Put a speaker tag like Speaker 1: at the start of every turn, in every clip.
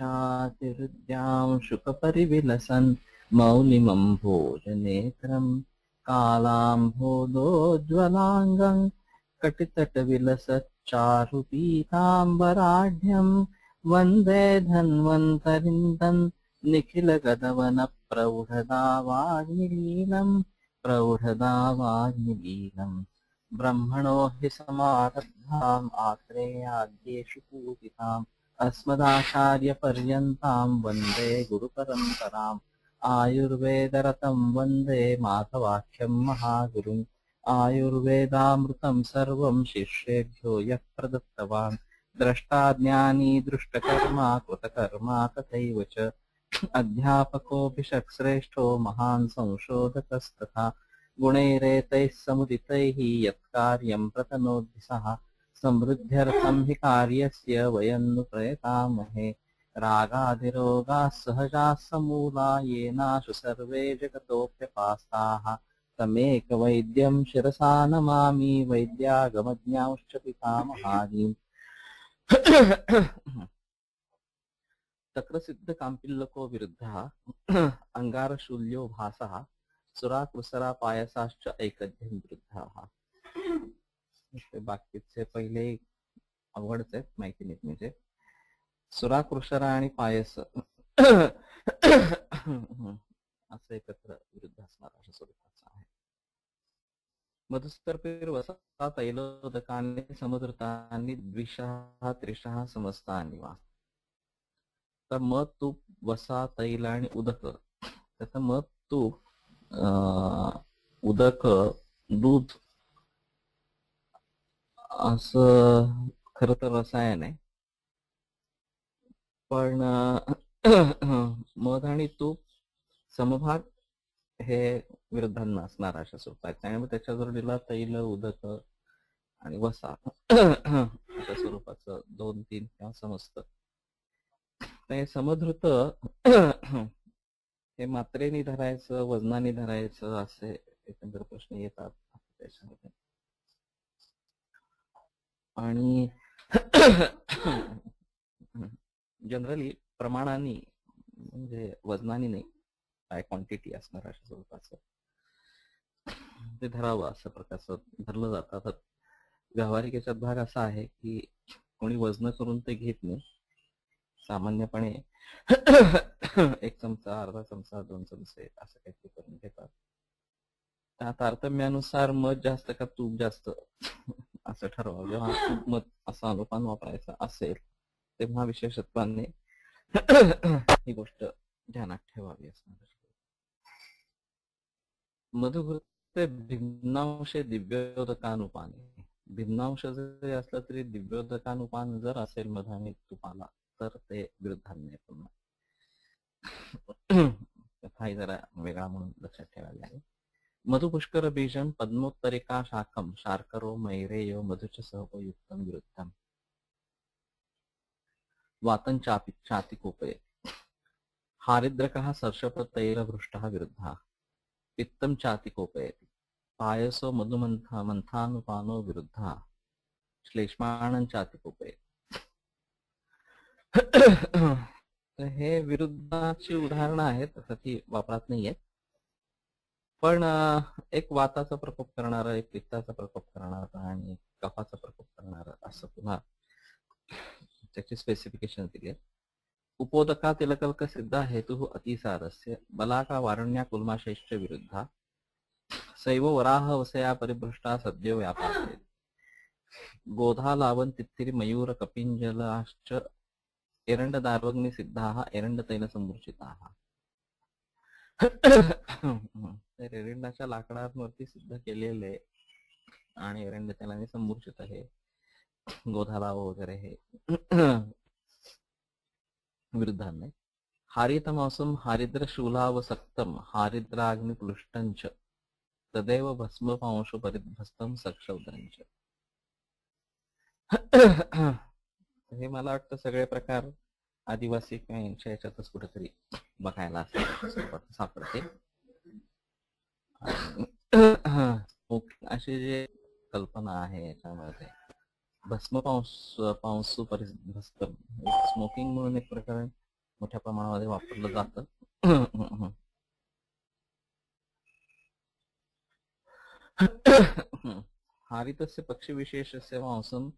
Speaker 1: चातिरुद्यां शुकपरिविलसन् मौलिमं भोजनेत्रं कालाम्भोदोज्ज्वलाङ्गं कटितटविलसच्चारुपीताम्बराढ्यं वन्दे धन्वन्तरिन्दं निखिलगदवनप्रौढदावाग्निलीलम् ब्रह्मणो हि समारब्धाम् आत्रेयाद्येषु पूजिताम् अस्मदाचार्यपर्यन्तां वन्दे गुरुपरम्पराम् आयुर्वेदरतं वन्दे माधवाख्यं महागुरुम् आयुर्वेदामृतं सर्वं शिष्येभ्यो यः प्रदत्तवान् द्रष्टा ज्ञानी दृष्टकर्मा कृतकर्मा तथैव च अध्यापकोऽभिषक्श्रेष्ठो महान् संशोधकस्तथा गुणैरेतैः समुदितैः यत्कार्यं प्रतनोति सः समृद्ध्यर्थं हि कार्यस्य वयं नु प्रयतामहे रागादिरोगाः सहजाः समूला येनाशु सर्वे जगतोऽप्यपास्ताः तमेकवैद्यं शिरसा नमामि वैद्यागमज्ञांश्च पितामहादीन् तक्रसिद्ध काम्पिल्लको विरुद्धः अंगारशूल्यो भासः सुराकृसरा पायसाश्च ऐकध्यं विरुद्धाः. बाकीचे पहिले अवघडच आहेत, माहिती नाहीत. म्हणजे सुराकृषरा आणि पायस असं एकत्र विरुद्ध असणार अशा स्वरूपाचं आहे. मधुस्तर्पेर वसा तैलोदकाने समुद्रतानी द्विषः त्रिषः समस्तानि वा. तर मध, तूप, वसा, तैल आणि उदक. त्याचं मध, तूप, उदक, दूध असं खरं तर रसायन आहे. पण मध आणि तूप समभाग हे विरुद्धांना असणार अशा स्वरूपात. त्यामुळे त्याच्या जोडीला तैल, उदक आणि वसा अशा स्वरूपाचं 2, 3 किंवा समजतं. ते समधृत हे मात्रेने धरायचं, वजनाने धरायचं असे एकंदर प्रश्न येतात त्याच्यामध्ये. आणि जनरली प्रमाणाने म्हणजे वजनाने नाही, काय क्वांटिटी असणार अशा स्वरूपाचं ते धरावं असं प्रकारचं धरलं जातं. व्यावहारिक याच्यात भाग असा आहे की कोणी वजन करून ते घेत नाही. सामान्यपणे 1 चमचा, अर्धा चमचा, 2 चमचे असं काहीतरी करून घेतात. त्या तारतम्यानुसार मध जास्त का तूप जास्त असं ठरवावं. जेव्हा तूप मध असं अनुपान वापरायचं असेल तेव्हा विशेषत्वाने ही गोष्ट ध्यानात ठेवावी असणार. मधुघृते भिन्नांशे दिव्योदकानुपाने. भिन्नांश जरी असलं तरी दिव्योदकानुपान जर असेल मध आणि तुपाला तर ते विरुद्धांनी पुन्हा काही जरा वेगळा म्हणून लक्षात ठेवायला आहे. मधुपुष्कर बीजं पद्मोत्तरिका शाखं शार्करो मैरेयो मधुच सहपयुक्तं विरुद्धं वातं चातिकोपये. हारिद्रकः सर्षपतैलभृष्टः विरुद्धः पित्तं चातिकोपयति. पायसो मधुमंथानुपानो विरुद्धः श्लेष्माणं चातिकोपयति. हे विरुद्धाची उदाहरणं आहेत, तसं ती वापरात नाहीये. पण एक वाताचा प्रकोप करणारा, एक पित्ताचा प्रकोप करणारा आणि कफाचा प्रकोप करणारा असं पुन्हा त्याची स्पेसिफिकेशन दिली आहे. उपोदका तिलकल्क सिद्ध हेतु अतिसारस्य बलाका वारण्या कुल्माशैश्च विरुद्धा सैव वराह वसया परिभ्रष्टा सद्यो व्यापारे. गोधा लावन तित्थिरी मयूर कपिंजलाश्च एरंड दार्वग्नि सिद्धाः एरंड तैल समूर्छिताः. एरंडाच्या लाकडांवरती सिद्ध केलेले आणि एरंड तैलाने समूर्छित आहे गोधालाव वगैरे हे विरुद्धांनी. हारितमासुम हारिद्र शूलावसक्तम हारिद्राग्निप्लुष्टंच तदेव भस्म पांशु परिध्वस्तं सक्षौदंच. हे मला वाटतं सगळे प्रकार आदिवासी किंवा यांच्या याच्यातच कुठेतरी बघायला सापडते. अशी जे कल्पना आहे याच्यामध्ये भस्म पांसु परिध्वस्तं, स्मोकिंग म्हणून एक प्रकार मोठ्या प्रमाणामध्ये वापरलं जातं. हारितस्य पक्षिविशेषस्य मांसं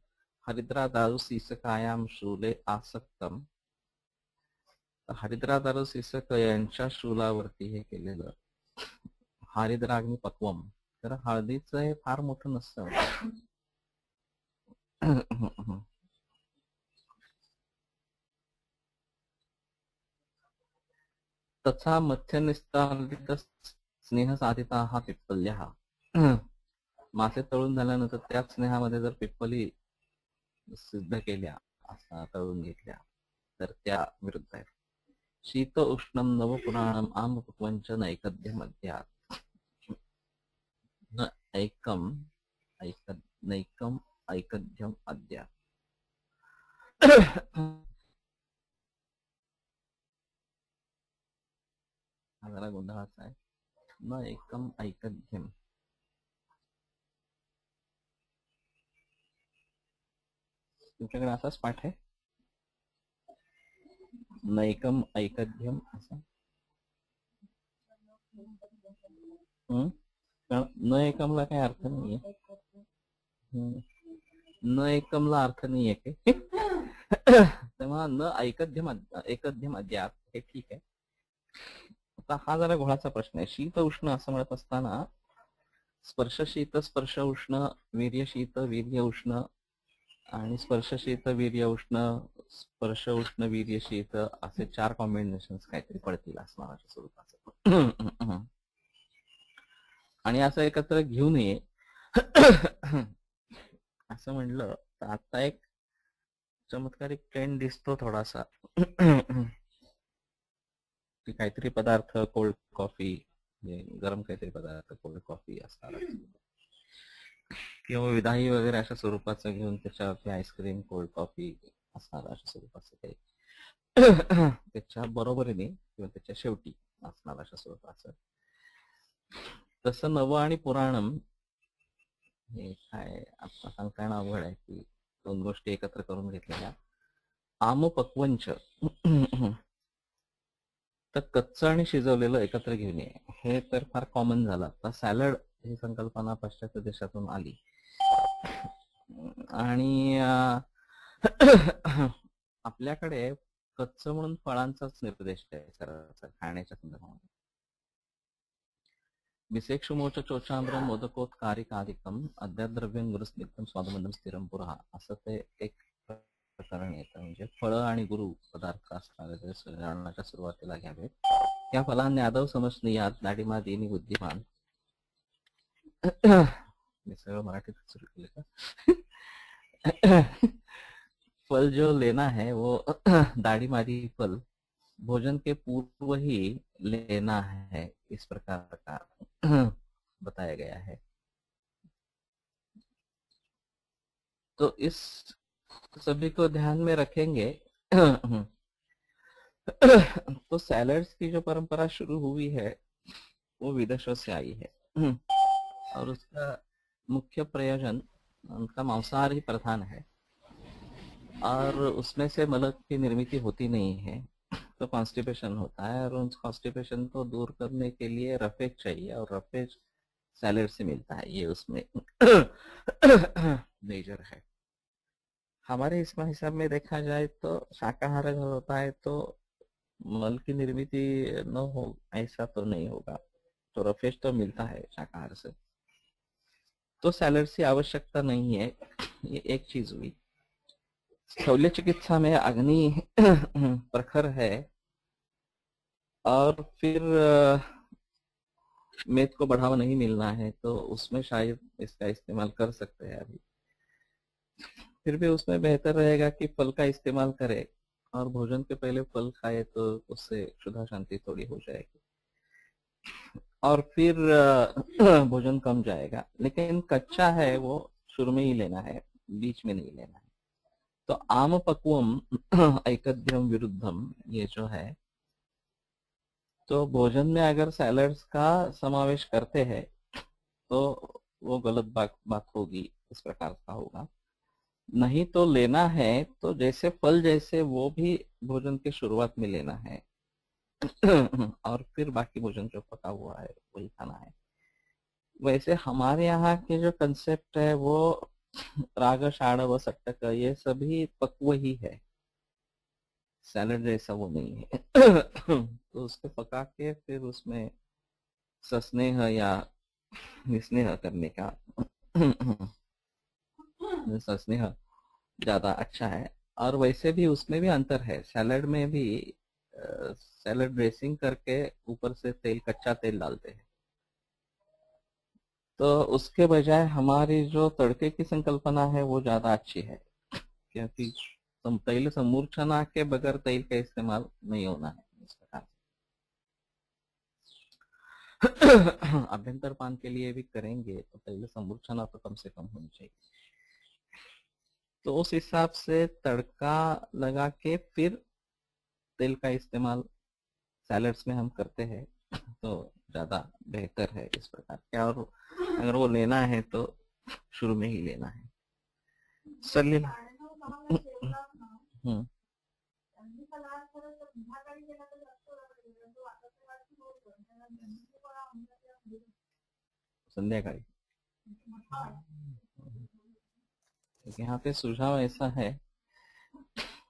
Speaker 1: हरिद्रादारु सीसकायां शूले आसक्तम. हरिद्रादारु सीसक यांच्या शूलावरती हे केलेलं हरिद्राग्नी पक्वम. तर हळदीचं हे फार मोठं नसतं. तथा मध्यनिस्तारित स्नेह साधिता हा पिप्पल्या. मासे तळून झाल्यानंतर त्याच स्नेहामध्ये जर पिप्पली सिद्ध केल्या, असा तळून घेतल्या, तर त्या विरुद्ध आहेत. शीत उष्णम नवपुराणम आमपक्वंच नैकद्य मध्यात. न ऐकम नैकम ऐकद्यम अद्या. हा जरा गोंधळाचा आहे. न एकम ऐकद्यम. तुमच्याकडे असाच पाठ आहे, नैकम ऐकद्यम असा. न एकमला काही अर्थ नाहीये. न एकमला अर्थ नाहीये की. तेव्हा न एकद्यम अद्याप हे ठीक आहे. आता हा जरा घोळाचा प्रश्न आहे. शीत उष्ण असं म्हणत असताना स्पर्श शीत स्पर्श उष्ण, वीर्य शीत वीर्य उष्ण आणि स्पर्श शीत वीर्य उष्ण, स्पर्श उष्ण वीर्य शीत असे 4 कॉम्बिनेशन काहीतरी पडतील असणाऱ्या स्वरूपाचं. आणि असं एकत्र घेऊ नये असं म्हणलं तर आता एक चमत्कारिक ट्रेंड दिसतो थोडासा, की काहीतरी पदार्थ कोल्ड कॉफी, गरम काहीतरी पदार्थ कोल्ड कॉफी असणार किंवा विधाई वगैरे अशा स्वरूपाचं घेऊन त्याच्यावरती आईस्क्रीम कोल्ड कॉफी असणार अशा स्वरूपाचं काही त्याच्या बरोबरीने किंवा त्याच्या शेवटी असणार अशा स्वरूपाचं. तसं नव आणि पुराणम हे काय आता सांगता येणं अवघड आहे की 2 गोष्टी एकत्र करून घेतलेल्या. आम पक्वंच तर कच्चं आणि शिजवलेलं एकत्र घेऊन ये, हे तर फार कॉमन झालं. आता सॅलड ही संकल्पना पाश्चात्य देशातून आली आणि आपल्याकडे कच्चं म्हणून फळांचाच निर्देश आहे खाण्याच्या संदर्भामध्ये. विसेक्षुमोच चोचांब्रम मोदकोत्कारिकाधिकम अद्याद्रव्यं गुरुस्निग्धम स्वादमंदम स्थिरम पुरहा असं ते एक प्रकरण येतं. म्हणजे फळं आणि गुरु पदार्थ असणारे जेवणाच्या सुरुवातीला घ्यावे. त्या फलांनी आदव समजनीयात दाढीमा देनी बुद्धिमान. मी सगळं मराठीत सुरू केलं का? फल जो लेना है वो दाढ़ी मारी फल भोजन के पूर्व ही लेना है, इस प्रकार का बताया गया है. तो इस सभी को ध्यान में रखेंगे तो सैलड्स की जो परंपरा शुरू हुई है वो विदेशों से आई है और उसका मुख्य प्रयोजन उनका मांसाहार ही प्रधान है और उसमें से मल की निर्मित होती नहीं है, तो कॉन्स्टिपेशन होता है और उस कॉन्स्टिपेशन को दूर करने के लिए रफेज चाहिए और रफेज सैलड से मिलता है. ये उसमें मेजर है. हमारे इसमें हिसाब में देखा जाए तो शाकाहार अगर होता है तो मल की निर्मित न हो ऐसा तो नहीं होगा, तो रफेज तो मिलता है शाकाहार से, तो सैलड की आवश्यकता नहीं है. ये एक चीज हुई. शल्य चिकित्सा में अग्नि प्रखर है और फिर मेद को बढ़ावा नहीं मिलना है, तो उसमें शायद इसका इस्तेमाल कर सकते हैं. अभी फिर भी उसमें बेहतर रहेगा कि फल का इस्तेमाल करे और भोजन के पहले फल खाए, तो उससे क्षुधा शांति थोड़ी हो जाएगी और फिर भोजन कम जाएगा. लेकिन कच्चा है वो शुरू में ही लेना है, बीच में नहीं लेना है. तो आम पक्वम ऐकद्यम विरुद्धम ये जो है, तो भोजन में अगर सैलड्स का समावेश करते हैं तो वो गलत बात होगी, इस प्रकार का होगा. नहीं तो लेना है तो जैसे फल जैसे वो भी भोजन के शुरुआत में लेना है। और फिर बाकी भोजन जो पका हुआ है वही खाना है। वैसे हमारे यहाँ के जो कंसेप्ट है वो राग शाड़व सट्टक ये सभी पक्व ही है, सैलड जैसा वो नहीं है। तो उसको पका के फिर उसमें सस्नेह या निस्नेह करने का सस्नेह ज्यादा अच्छा है। और वैसे भी उसमें भी अंतर है, सैलड में भी सैलड ड्रेसिंग करके ऊपर से तेल, कच्चा तेल डालते हैं। तो उसके बजाय हमारी जो तड़के की संकल्पना है वो ज्यादा अच्छी है, क्योंकि तेल समूर्छना के बगैर तेल का इस्तेमाल नहीं होना है इस प्रकार। अभ्यंतर पान के लिए भी करेंगे तो तेल समूर्छना तो कम से कम होनी चाहिए। तो उस हिसाब से तड़का लगा के फिर तेल का इस्तेमाल सैलड्स में हम करते हैं, तो ज्यादा बेहतर है इस प्रकार के। और अगर वो लेना है तो शुरू में ही लेना है। चलिए। हम्म। संध्याकाळी यहाँ पे सुझाव ऐसा है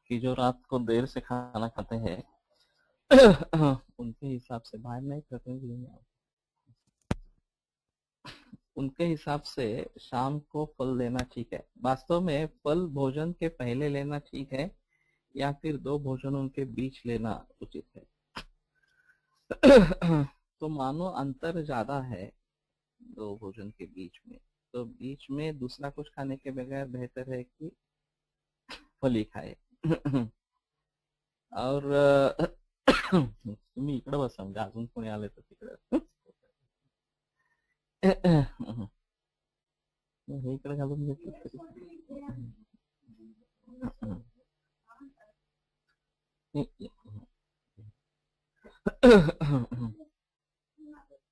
Speaker 1: कि जो रात को देर से खाना खाते हैं उनके हिसाब से बाहर नहीं करते हैं, उनके हिसाब से शाम को फल लेना ठीक है। वास्तव में फल भोजन के पहले लेना ठीक है या फिर दो भोजनों के बीच लेना उचित है। तो मानो अंतर ज्यादा है दो भोजन के बीच में, तो बीच में दूसरा कुछ खाने के बगैर बेहतर है कि फल ही खाए। और तुम्ही इकडे बसा, म्हणजे अजून कोणी आले तर तिकडे हे इकडे घालून घेतलं तरी।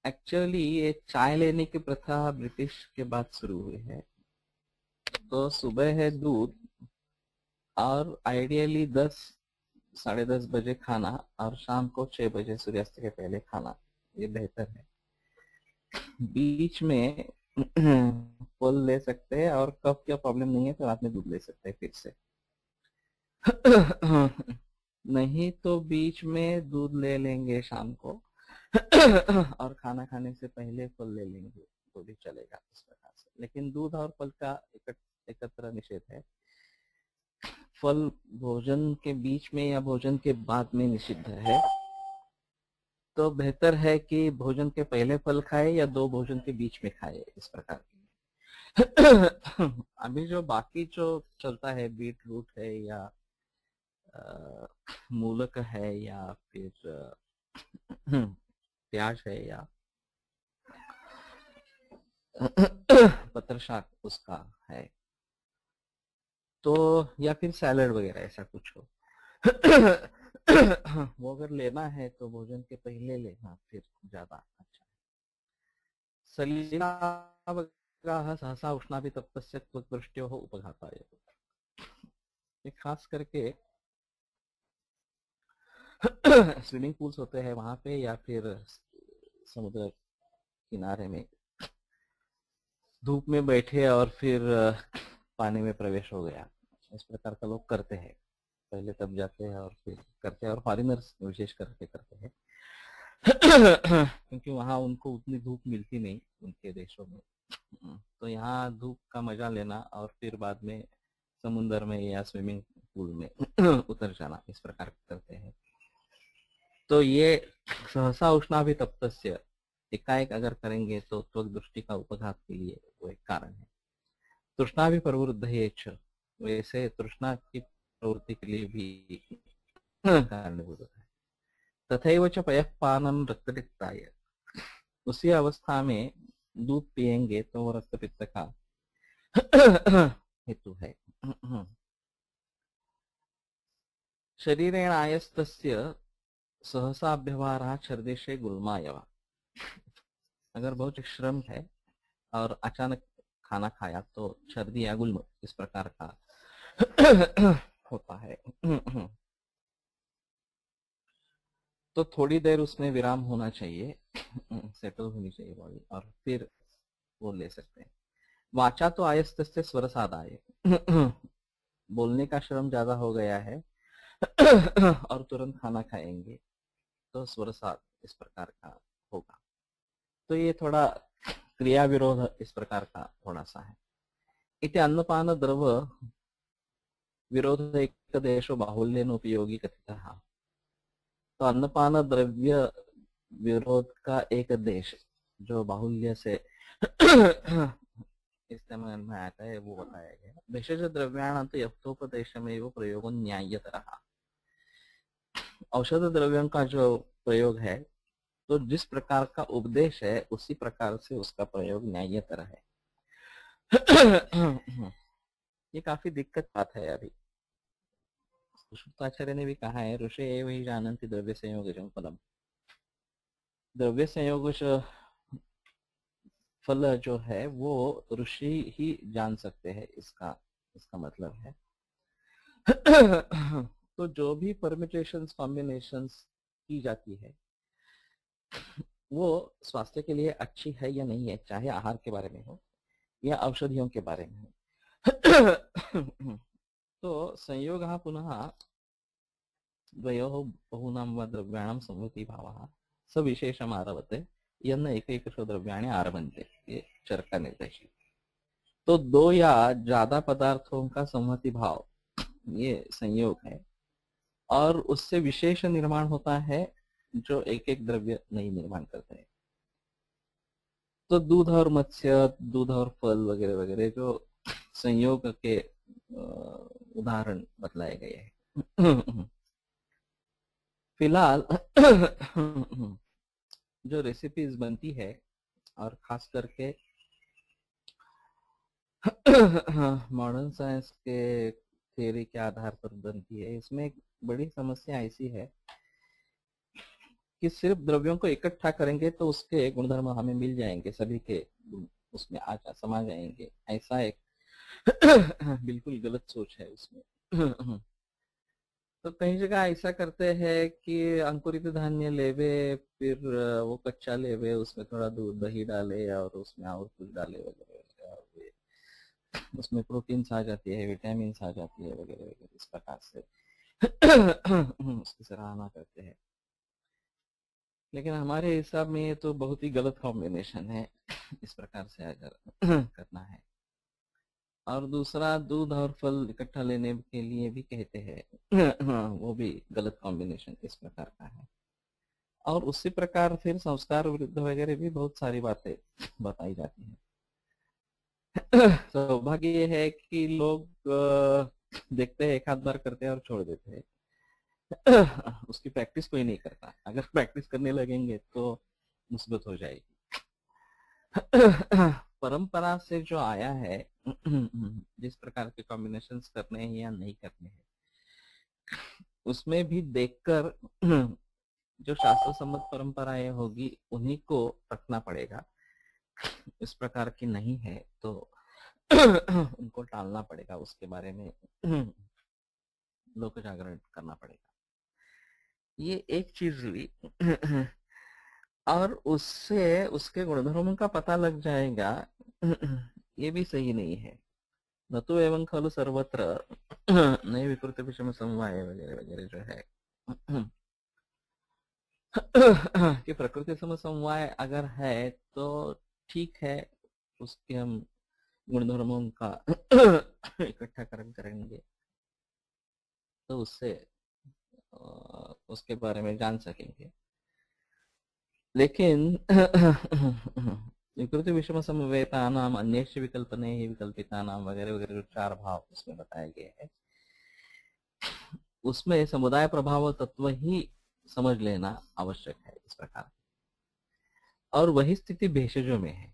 Speaker 1: एक्चुअली ये चाय लेने की प्रथा ब्रिटिश के बाद शुरू हुई है। तो सुबह है दूध और आइडियली 10 साढ़े 10 बजे खाना और शाम को 6 बजे सूर्यास्त के पहले खाना, ये बेहतर है। बीच में फल ले सकते हैं और कफ का प्रॉब्लम नहीं है तो रात में दूध ले सकते हैं फिर से। नहीं तो बीच में दूध ले लेंगे शाम को और खाना खाने से पहले फल ले लेंगे तो भी चलेगा इस प्रकार से। लेकिन दूध और फल का एकत्र निषेध है। फल भोजन के बीच में या भोजन के बाद में निषिद्ध है। तो बेहतर है कि भोजन के पहले फल खाए या दो भोजन के बीच में खाए इस प्रकार की। अभी जो बाकी जो चलता है, बीट रूट है या मूलक है या फिर प्याज है या पत्र शाक उसका है, तो या फिर सैलड वगैरह ऐसा कुछ हो। वो अगर लेना है तो भोजन के पहले लेना फिर ज्यादा अच्छा है। सलिलावगाह सहसा उष्णाभितप्तस्य त्वग्वृष्ट्योः उपघाताय। ये खास करके स्विमिंग पूल्स होते हैं वहां पे या फिर समुद्र किनारे में धूप में बैठे और फिर पानी में प्रवेश हो गया, इस प्रकार का लोग करते हैं। पहले तब जाते हैं और फिर करते हैं, और फॉरिनर्स विशेष करके करते हैं क्योंकि वहां उनको उतनी धूप मिलती नहीं उनके देशों में। तो यहाँ धूप का मजा लेना और फिर बाद में समुद्र में या स्विमिंग पूल में उतर जाना, इस प्रकार करते हैं। तो ये सहसा उष्णाभितप्तस्य एकाएक अगर करेंगे तो त्वक दृष्टि का उपघात के लिए वो एक कारण है। तृष्णा भी प्रवृद्ध है, वैसे तृष्णा की प्रवृत्ति के लिए भी कारणभूत है। तथैव च पयः पानम रक्तपित्ताय, उसी अवस्था में दूध पिएंगे तो वो रक्त पित्त का हेतु है। शरीरेण आयस्तस्य सहसा अभ्यवहारः छर्देशे गुल्मायवा। अगर बहुत श्रम है और अचानक खाना खाया तो छर्दी या गुल्म इस प्रकार का होता है। तो थोड़ी देर उसमें विराम होना चाहिए, सेटल होनी चाहिए बॉडी, और फिर वो ले सकते हैं। वाचा तो आयस्ते स्वर साधाय, बोलने का श्रम ज्यादा हो गया है और तुरंत खाना खाएंगे तो स्वर साध इस प्रकार का होगा। तो ये थोड़ा क्रिया विरोध इस प्रकार का थोड़ा सा है। इति अन्नपान द्रव विरोध एक देशो बाहुल्यन उपयोगी कथितः। तो अन्नपान द्रव्य विरोध का एक देश जो बाहुल्य से इस्तेमाल में आता है वो बताया गया। विशेष द्रव्याणां तो यथोपदेशमेव प्रयोग न्याय्यतरः। औषध द्रव्यों का जो प्रयोग है तो जिस प्रकार का उपदेश है उसी प्रकार से उसका प्रयोग न्याय्यतर है। ये काफी दिक्कत बात है अभी। सुश्रुताचार्य ने भी कहा है, ऋषि एव ही जानन्ति द्रव्य संयोगजं फलम। द्रव्य संयोग फल जो है वो ऋषि ही जान सकते हैं, इसका इसका मतलब है। तो जो भी परम्यूटेशंस कॉम्बिनेशंस की जाती है वो स्वास्थ्य के लिए अच्छी है या नहीं है, चाहे आहार के बारे में हो या औषधियों के बारे में हो। तो संयोग पुनः द्वयोः बहूनां वा द्रव्याणां संवृत्ति भावः सविशेषम् आरभते यन्न एकैकशो द्रव्याणि आरभन्ते। ये चरक का निर्देश है। तो दो या ज्यादा पदार्थों का संहति भाव ये संयोग है, और उससे विशेष निर्माण होता है जो एक एक द्रव्य नहीं निर्माण करते हैं। तो दूध और मत्स्य, दूध और फल वगैरह वगैरह जो संयोग के उदाहरण बतलाए गए हैं। फिलहाल जो रेसिपीज बनती है और खास करके मॉडर्न साइंस के थ्योरी के आधार पर बनती है, इसमें एक बड़ी समस्या ऐसी है कि सिर्फ द्रव्यों को इकट्ठा करेंगे तो उसके गुणधर्म हमें मिल जाएंगे, सभी के उसमें समा जाएंगे, ऐसा एक बिल्कुल गलत सोच है उसमें। तो कई जगह ऐसा करते हैं कि अंकुरित धान्य लेवे, फिर वो कच्चा लेवे, उसमें थोड़ा दूध दही डाले और उसमें और कुछ डाले वगैरह वगैरह, उसमें प्रोटीन्स आ जाती है, विटामिन आ जाती है वगैरह वगैरह, इस प्रकार से उसकी सराहना करते हैं। लेकिन हमारे हिसाब में ये तो बहुत ही गलत कॉम्बिनेशन है, इस प्रकार से अगर करना है। और दूसरा, दूध और फल इकट्ठा लेने के लिए भी कहते हैं, वो भी गलत कॉम्बिनेशन इस प्रकार का है। और उसी प्रकार फिर संस्कार विरुद्ध वगैरह भी बहुत सारी बातें बताई जाती हैं। सौभाग्य ये है कि लोग देखते हैं, एक आध बार करते हैं और छोड़ देते हैं। उसकी प्रैक्टिस कोई नहीं करता। अगर प्रैक्टिस करने लगेंगे तो मुसीबत हो जाएगी। परंपरा से जो आया है, जिस प्रकार के कॉम्बिनेशंस करने हैं या नहीं करने हैं, उसमें भी देखकर जो शास्त्र सम्मत परंपराएं होगी उन्हीं को रखना पड़ेगा। इस प्रकार की नहीं है तो उनको टालना पड़ेगा, उसके बारे में लोक जागरण करना पड़ेगा। ये एक चीज हुई। और उससे उसके गुणधर्मों का पता लग जाएगा, ये भी सही नहीं है। न तो एवं खलु सर्वत्र नए विकृत विषम समवाय वगैरह वगैरह जो है कि प्रकृति सम समवाय अगर है तो ठीक है, उसके हम गुणधर्मों का इकट्ठाकरण करेंगे तो उससे उसके बारे में जान सकेंगे। लेकिन विकृति विषम समवेता नाम अन्य विकल्पने ही विकल्पिता नाम वगैरह वगैरह जो चार भाव उसमें बताए गए हैं, उसमें समुदाय प्रभाव तत्व ही समझ लेना आवश्यक है इस प्रकार। और वही स्थिति भेषजों में है।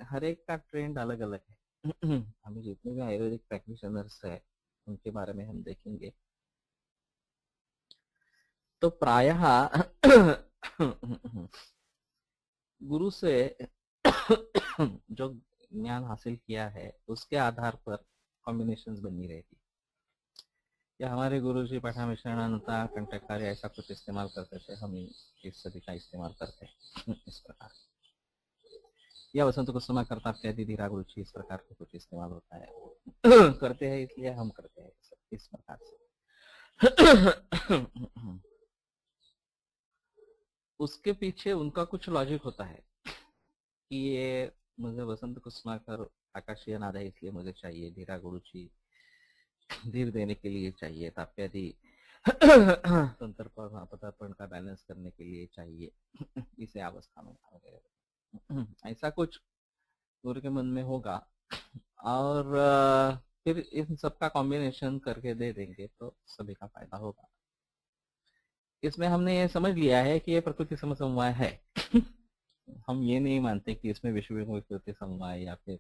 Speaker 1: हर एक का ट्रेंड अलग अलग है। हमें जितने भी आयुर्वेदिक प्रैक्टिशनर्स है उनके बारे में हम देखेंगे तो प्रायः गुरु से जो ज्ञान हासिल किया है उसके आधार पर कॉम्बिनेशंस बनी रहती, या हमारे गुरुजी पठा मिश्रणानंता कंटककारी ऐसा कुछ इस्तेमाल करते थे, हम इस सदी का इस्तेमाल करते हैं इस प्रकार, या वसंत कुसुमा करता इत्यादि धीरा गुरुजी इस प्रकार का कुछ इस्तेमाल होता है करते हैं, इसलिए हम करते हैं इस प्रकार से। उसके पीछे उनका कुछ लॉजिक होता है कि ये मुझे वसंत कुसुमाकर आकाशीय नाद है इसलिए मुझे चाहिए, धीरा गुरुजी धीर देने के लिए चाहिए, ताप्यादि संतर्पण का बैलेंस करने के लिए चाहिए, इसे अवस्था में वगैरह ऐसा कुछ गुरु के मन में होगा, और फिर इन सबका कॉम्बिनेशन करके दे देंगे तो सभी का फायदा होगा। इसमें हमने ये समझ लिया है कि ये प्रकृति समवाय है। हम ये नहीं मानते कि इसमें विश्व विकृति समवाय या फिर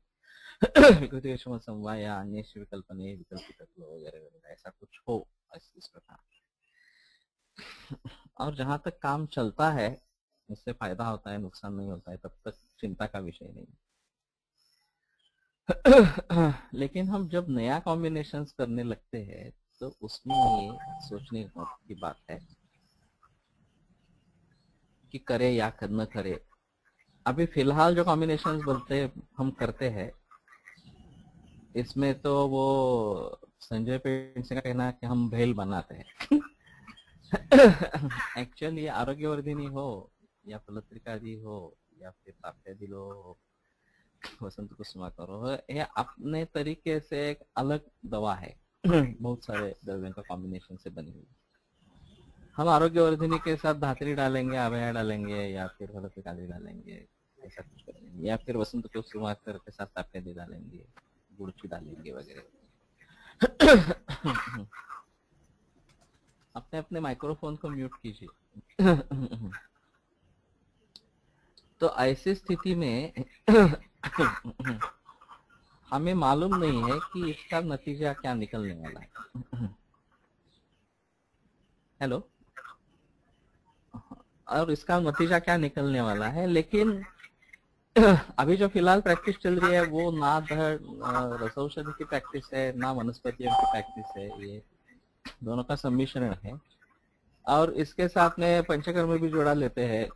Speaker 1: विकृति विषम समवाय या अन्य विकल्पने विकल्पित तत्व वगैरह ऐसा कुछ हो इस प्रकार। और जहां तक काम चलता है, उससे फायदा होता है, नुकसान नहीं होता है, तब तक चिंता का विषय नहीं। लेकिन हम जब नया कॉम्बिनेशन करने लगते हैं तो उसमें ये सोचने की बात है कि करे या न करे। अभी फिलहाल जो कॉम्बिनेशन बनते हम करते हैं, इसमें तो वो संजय पेंडसे का कहना है कि हम भेल बनाते हैं। एक्चुअली आरोग्यवर्धिनी हो या फलत्रिकादि हो या फिर ताप्यादि हो, वसंत कुसुमाकर हो, ये अपने तरीके से एक अलग दवा है। बहुत सारे द्रव्यों का कॉम्बिनेशन से बनी हुई। हम आरोग्यवर्धिनी के साथ धात्री डालेंगे, अभया डालेंगे, या फिर फलत्रिकादि डालेंगे, ऐसा कुछ करेंगे, या फिर वसंत कुसुमाकर के साथ ताप्यादि डालेंगे, गुड़ची डालेंगे वगैरह। अपने अपने माइक्रोफोन को म्यूट कीजिए। तो ऐसी स्थिति में हमें मालूम नहीं है कि इसका नतीजा क्या निकलने वाला है। हेलो, और इसका नतीजा क्या निकलने वाला है, लेकिन अभी जो फिलहाल प्रैक्टिस चल रही है वो ना रसौषधि की प्रैक्टिस है, ना वनस्पतियों की प्रैक्टिस है, ये दोनों का सम्मिश्रण है। और इसके साथ में पंचकर्म भी जोड़ा लेते हैं।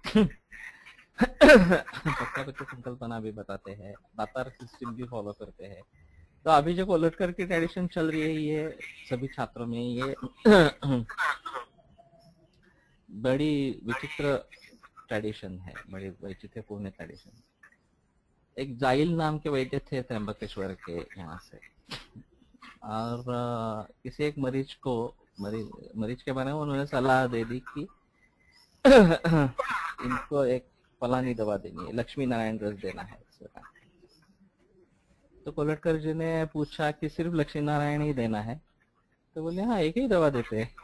Speaker 1: पक्षापति संकल्पना भी बताते हैं, दातार सिस्टम भी फॉलो करते हैं। तो अभी जो कोलटकर की ट्रेडिशन चल रही है, ये सभी छात्रों में ये बड़ी विचित्र ट्रेडिशन है, बड़ी वैचित्र्यपूर्ण ट्रेडिशन। एक जाइल नाम के वैद्य थे त्र्यंबकेश्वर के यहाँ से, और किसी एक मरीज के बारे में उन्होंने सलाह दे दी कि इनको एक फलानी दवा देनी है, लक्ष्मी नारायण रस देना है। तो कोलटकर जी ने पूछा कि सिर्फ लक्ष्मी नारायण ही देना है? तो बोले हाँ, एक ही दवा देते हैं,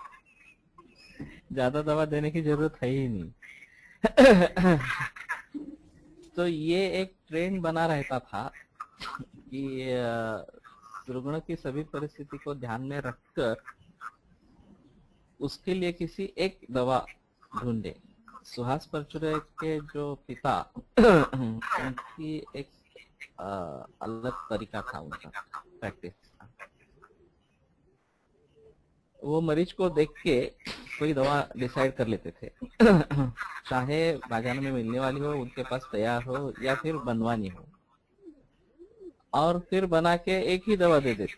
Speaker 1: ज्यादा दवा देने की जरूरत है ही नहीं। तो ये एक ट्रेंड बना रहता था कि रुग्ण की सभी परिस्थिति को ध्यान में रखकर उसके लिए किसी एक दवा ढूंढे। सुहास परचुरे के जो पिता उनकी एक अलग तरीका था उनका प्रैक्टिस का। वो मरीज को देख के कोई दवा डिसाइड कर लेते थे, चाहे बाजार में मिलने वाली हो, उनके पास तैयार हो, या फिर बनवानी हो, और फिर बना के एक ही दवा दे देते।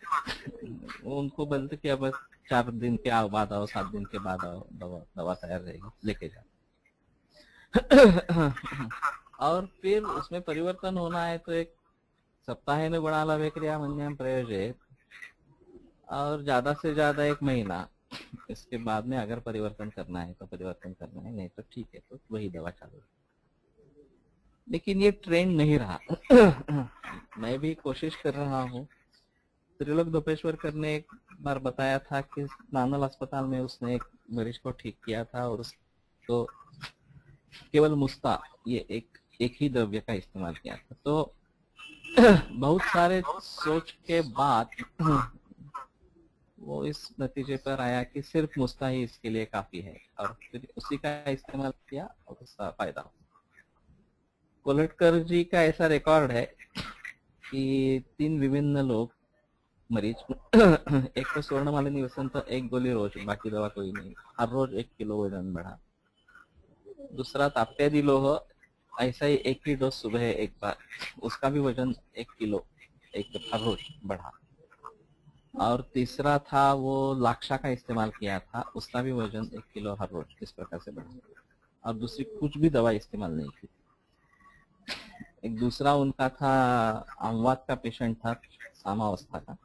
Speaker 1: वो उनको बोलते कि अब 4 दिन के बाद आओ, 7 दिन के बाद आओ, दवा तैयार रहेगी, लेके जाओ। और फिर उसमें परिवर्तन होना है तो एक सप्ताह में गुणाला विक्रिया मन्यम प्रयोजित, और ज्यादा से ज्यादा 1 महीना। इसके बाद में अगर परिवर्तन करना है तो परिवर्तन करना है, नहीं तो ठीक है, तो वही दवा चालू। लेकिन ये ट्रेंड नहीं रहा। मैं भी कोशिश कर रहा हूँ। त्रिलोक दोपेश्वरकर ने एक बार बताया था कि नानल अस्पताल में उसने एक मरीज को ठीक किया था, और उसको केवल मुस्ता, ये एक ही द्रव्य का इस्तेमाल किया था। तो बहुत सारे सोच के बाद वो इस नतीजे पर आया कि सिर्फ मुस्ता ही इसके लिए काफी है, और फिर उसी का इस्तेमाल किया और उसका फायदा हो। कोलटकर जी का ऐसा रिकॉर्ड है कि 3 विभिन्न लोग मरीज एक तो स्वर्णमालिनी वसंत, एक गोली रोज, बाकी दवा कोई नहीं, हर रोज 1 किलो वजन बढ़ा। दूसरा ताप्यादी लोह, ऐसा ही एक ही डोज सुबह एक बार, उसका भी वजन 1 किलो एक हर रोज बढ़ा। और तीसरा था वो लाक्षा का इस्तेमाल किया था, उसका भी वजन 1 किलो हर रोज इस प्रकार से बढ़ा। और दूसरी कुछ भी दवा इस्तेमाल नहीं की। एक दूसरा उनका था, अमवात का पेशेंट था, सामावस्था का,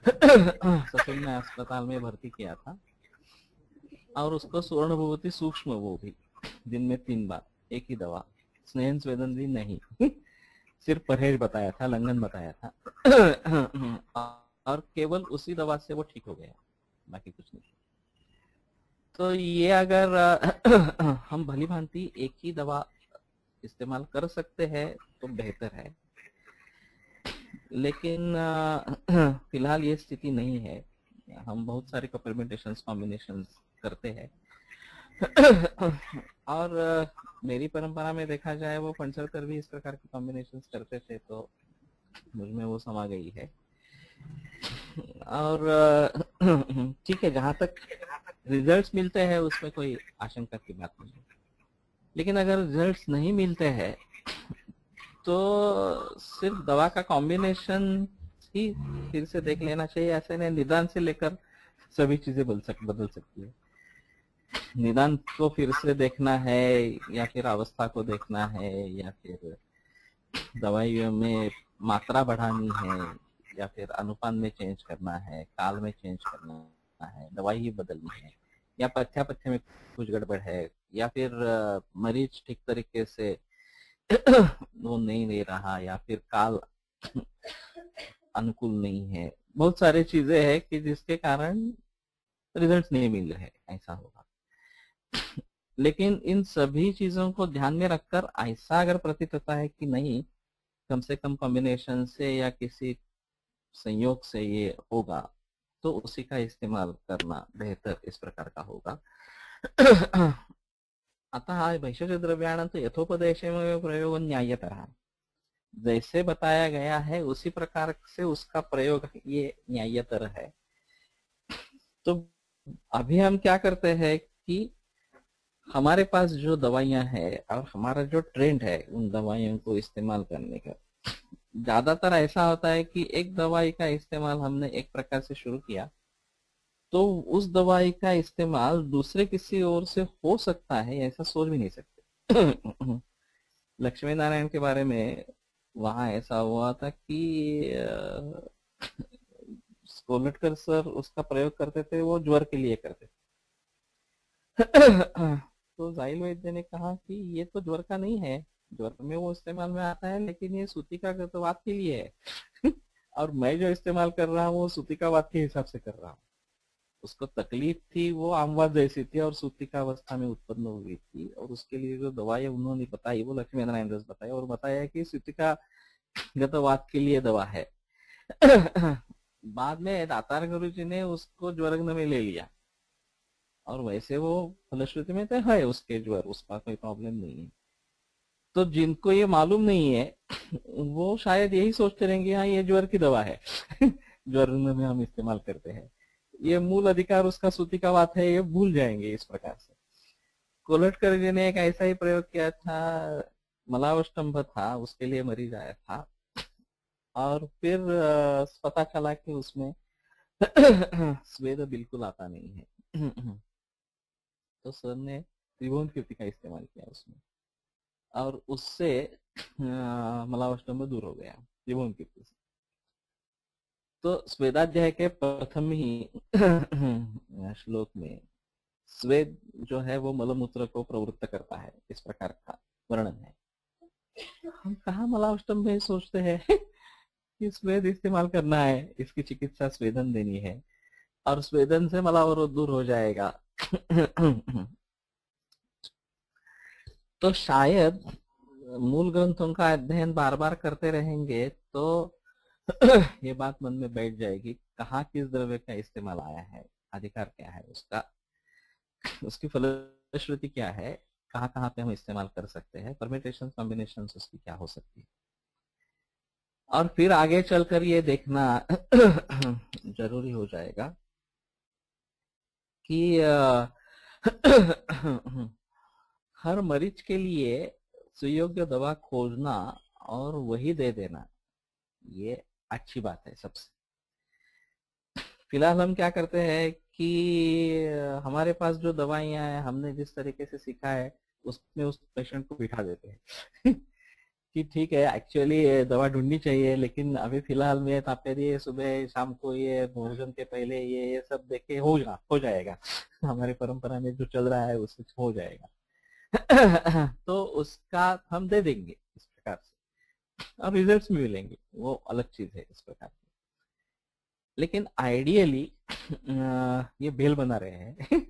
Speaker 1: ससुर ने अस्पताल में भर्ती किया था और उसको स्वर्ण भगवती सूक्ष्म, वो भी दिन में 3 बार, एक ही दवा, स्नेहन स्वेदन भी नहीं, सिर्फ परहेज बताया था, लंघन बताया था और केवल उसी दवा से वो ठीक हो गया, बाकी कुछ नहीं। तो ये अगर हम भली भांति एक ही दवा इस्तेमाल कर सकते हैं तो बेहतर है, लेकिन फिलहाल ये स्थिति नहीं है। हम बहुत सारे परम्यूटेशंस कॉम्बिनेशंस करते हैं और मेरी परंपरा में देखा जाए वो फंडसरकर भी इस प्रकार के कॉम्बिनेशंस करते थे, तो मुझ में वो समा गई है। और ठीक है, जहां तक रिजल्ट्स मिलते हैं उसमें कोई आशंका की बात नहीं, लेकिन अगर रिजल्ट्स नहीं मिलते हैं तो सिर्फ दवा का कॉम्बिनेशन ही फिर से देख लेना चाहिए। ऐसे नहीं, निदान से लेकर सभी चीजें बदल सकती है। निदान को फिर से देखना है, या फिर अवस्था को देखना है, या फिर दवाइयों में मात्रा बढ़ानी है, या फिर अनुपान में चेंज करना है, काल में चेंज करना है, दवाई ही बदलनी है, या पथ्य में कुछ गड़बड़ है, या फिर मरीज ठीक तरीके से वो नहीं ले रहा, या फिर काल अनुकूल नहीं है। बहुत सारी चीजें हैं कि जिसके कारण रिजल्ट नहीं मिल रहे, ऐसा होगा। लेकिन इन सभी चीजों को ध्यान में रखकर ऐसा अगर प्रतीत होता है कि नहीं, कम से कम कॉम्बिनेशन से या किसी संयोग से ये होगा, तो उसी का इस्तेमाल करना बेहतर इस प्रकार का होगा। अतः भैषज द्रव्याणां तो यथोपदेशमेव प्रयोग न्यायतरः, जैसे बताया गया है उसी प्रकार से उसका प्रयोग ये न्यायतर है। तो अभी हम क्या करते हैं कि हमारे पास जो दवाइयां हैं और हमारा जो ट्रेंड है उन दवाइयों को इस्तेमाल करने का, ज्यादातर ऐसा होता है कि एक दवाई का इस्तेमाल हमने एक प्रकार से शुरू किया तो उस दवाई का इस्तेमाल दूसरे किसी और से हो सकता है, ऐसा सोच भी नहीं सकते। लक्ष्मी नारायण के बारे में वहां ऐसा हुआ था कि कोलटकर सर उसका प्रयोग करते थे, वो ज्वर के लिए करते थे। तो जाइल वैद्य ने कहा कि ये तो ज्वर का नहीं है, ज्वर में वो इस्तेमाल में आता है, लेकिन ये सूतिकावात के लिए है। और मैं जो इस्तेमाल कर रहा हूँ वो सूतिकावात के हिसाब से कर रहा हूँ। उसको तकलीफ थी वो आमवात जैसी थी और सूतिकावस्था में उत्पन्न हुई थी, और उसके लिए जो दवाई उन्होंने बताई वो लक्ष्मी नारायण दास बताई, और बताया कि सूतिकागतवात के लिए दवा है। बाद में दातार गुरु जी ने उसको ज्वरग्न में ले लिया, और वैसे वो फलश्रुति में तो है उसके ज्वर, उसका कोई प्रॉब्लम नहीं है। तो जिनको ये मालूम नहीं है वो शायद यही सोचते रहेंगे हाँ ये ज्वर की दवा है। ज्वर में हम इस्तेमाल करते हैं, ये मूल अधिकार उसका सूती का बात है, ये भूल जाएंगे इस प्रकार से। कोलटकर जी ने एक ऐसा ही प्रयोग किया था, मलावष्टम्भ था, उसके लिए मरीज आया था और फिर पता चला कि उसमें स्वेद बिल्कुल आता नहीं है। तो सर ने त्रिभुवन कीर्ति का इस्तेमाल किया उसमें, और उससे मलावष्टम्भ दूर हो गया त्रिभुवन कीर्ति से। तो स्वेदाध्याय के प्रथम ही श्लोक में स्वेद जो है वो मलमूत्र को प्रवृत्त करता है, इस प्रकार का वर्णन है। हम कहा मलावष्टम्भ में सोचते हैं कि स्वेद इस्तेमाल करना है, इसकी चिकित्सा स्वेदन देनी है और स्वेदन से मलावरोध दूर हो जाएगा। तो शायद मूल ग्रंथों का अध्ययन बार बार करते रहेंगे तो ये बात मन में बैठ जाएगी, कहाँ किस द्रव्य का इस्तेमाल आया है, अधिकार क्या है उसका, उसकी फलश्रुति क्या है, कहाँ कहाँ पे हम इस्तेमाल कर सकते हैं, परम्यूटेशन कॉम्बिनेशन उसकी क्या हो सकती है। और फिर आगे चलकर ये देखना जरूरी हो जाएगा कि हर मरीज के लिए सुयोग्य दवा खोजना और वही दे देना, ये अच्छी बात है सबसे। फिलहाल हम क्या करते हैं कि हमारे पास जो दवाइयां हैं, हमने जिस तरीके से सीखा है उसमें उस पेशेंट को बिठा देते हैं कि ठीक है, एक्चुअली दवा ढूंढनी चाहिए, लेकिन अभी फिलहाल में तापेरिए सुबह शाम को ये भोजन के पहले ये सब देखे हो जाएगा हमारी परंपरा में जो चल रहा है उससे हो जाएगा तो उसका हम दे देंगे इस प्रकार से और रिजल्ट्स भी मिलेंगे, वो अलग चीज है इस प्रकार की। लेकिन आइडियली ये भेल बना रहे हैं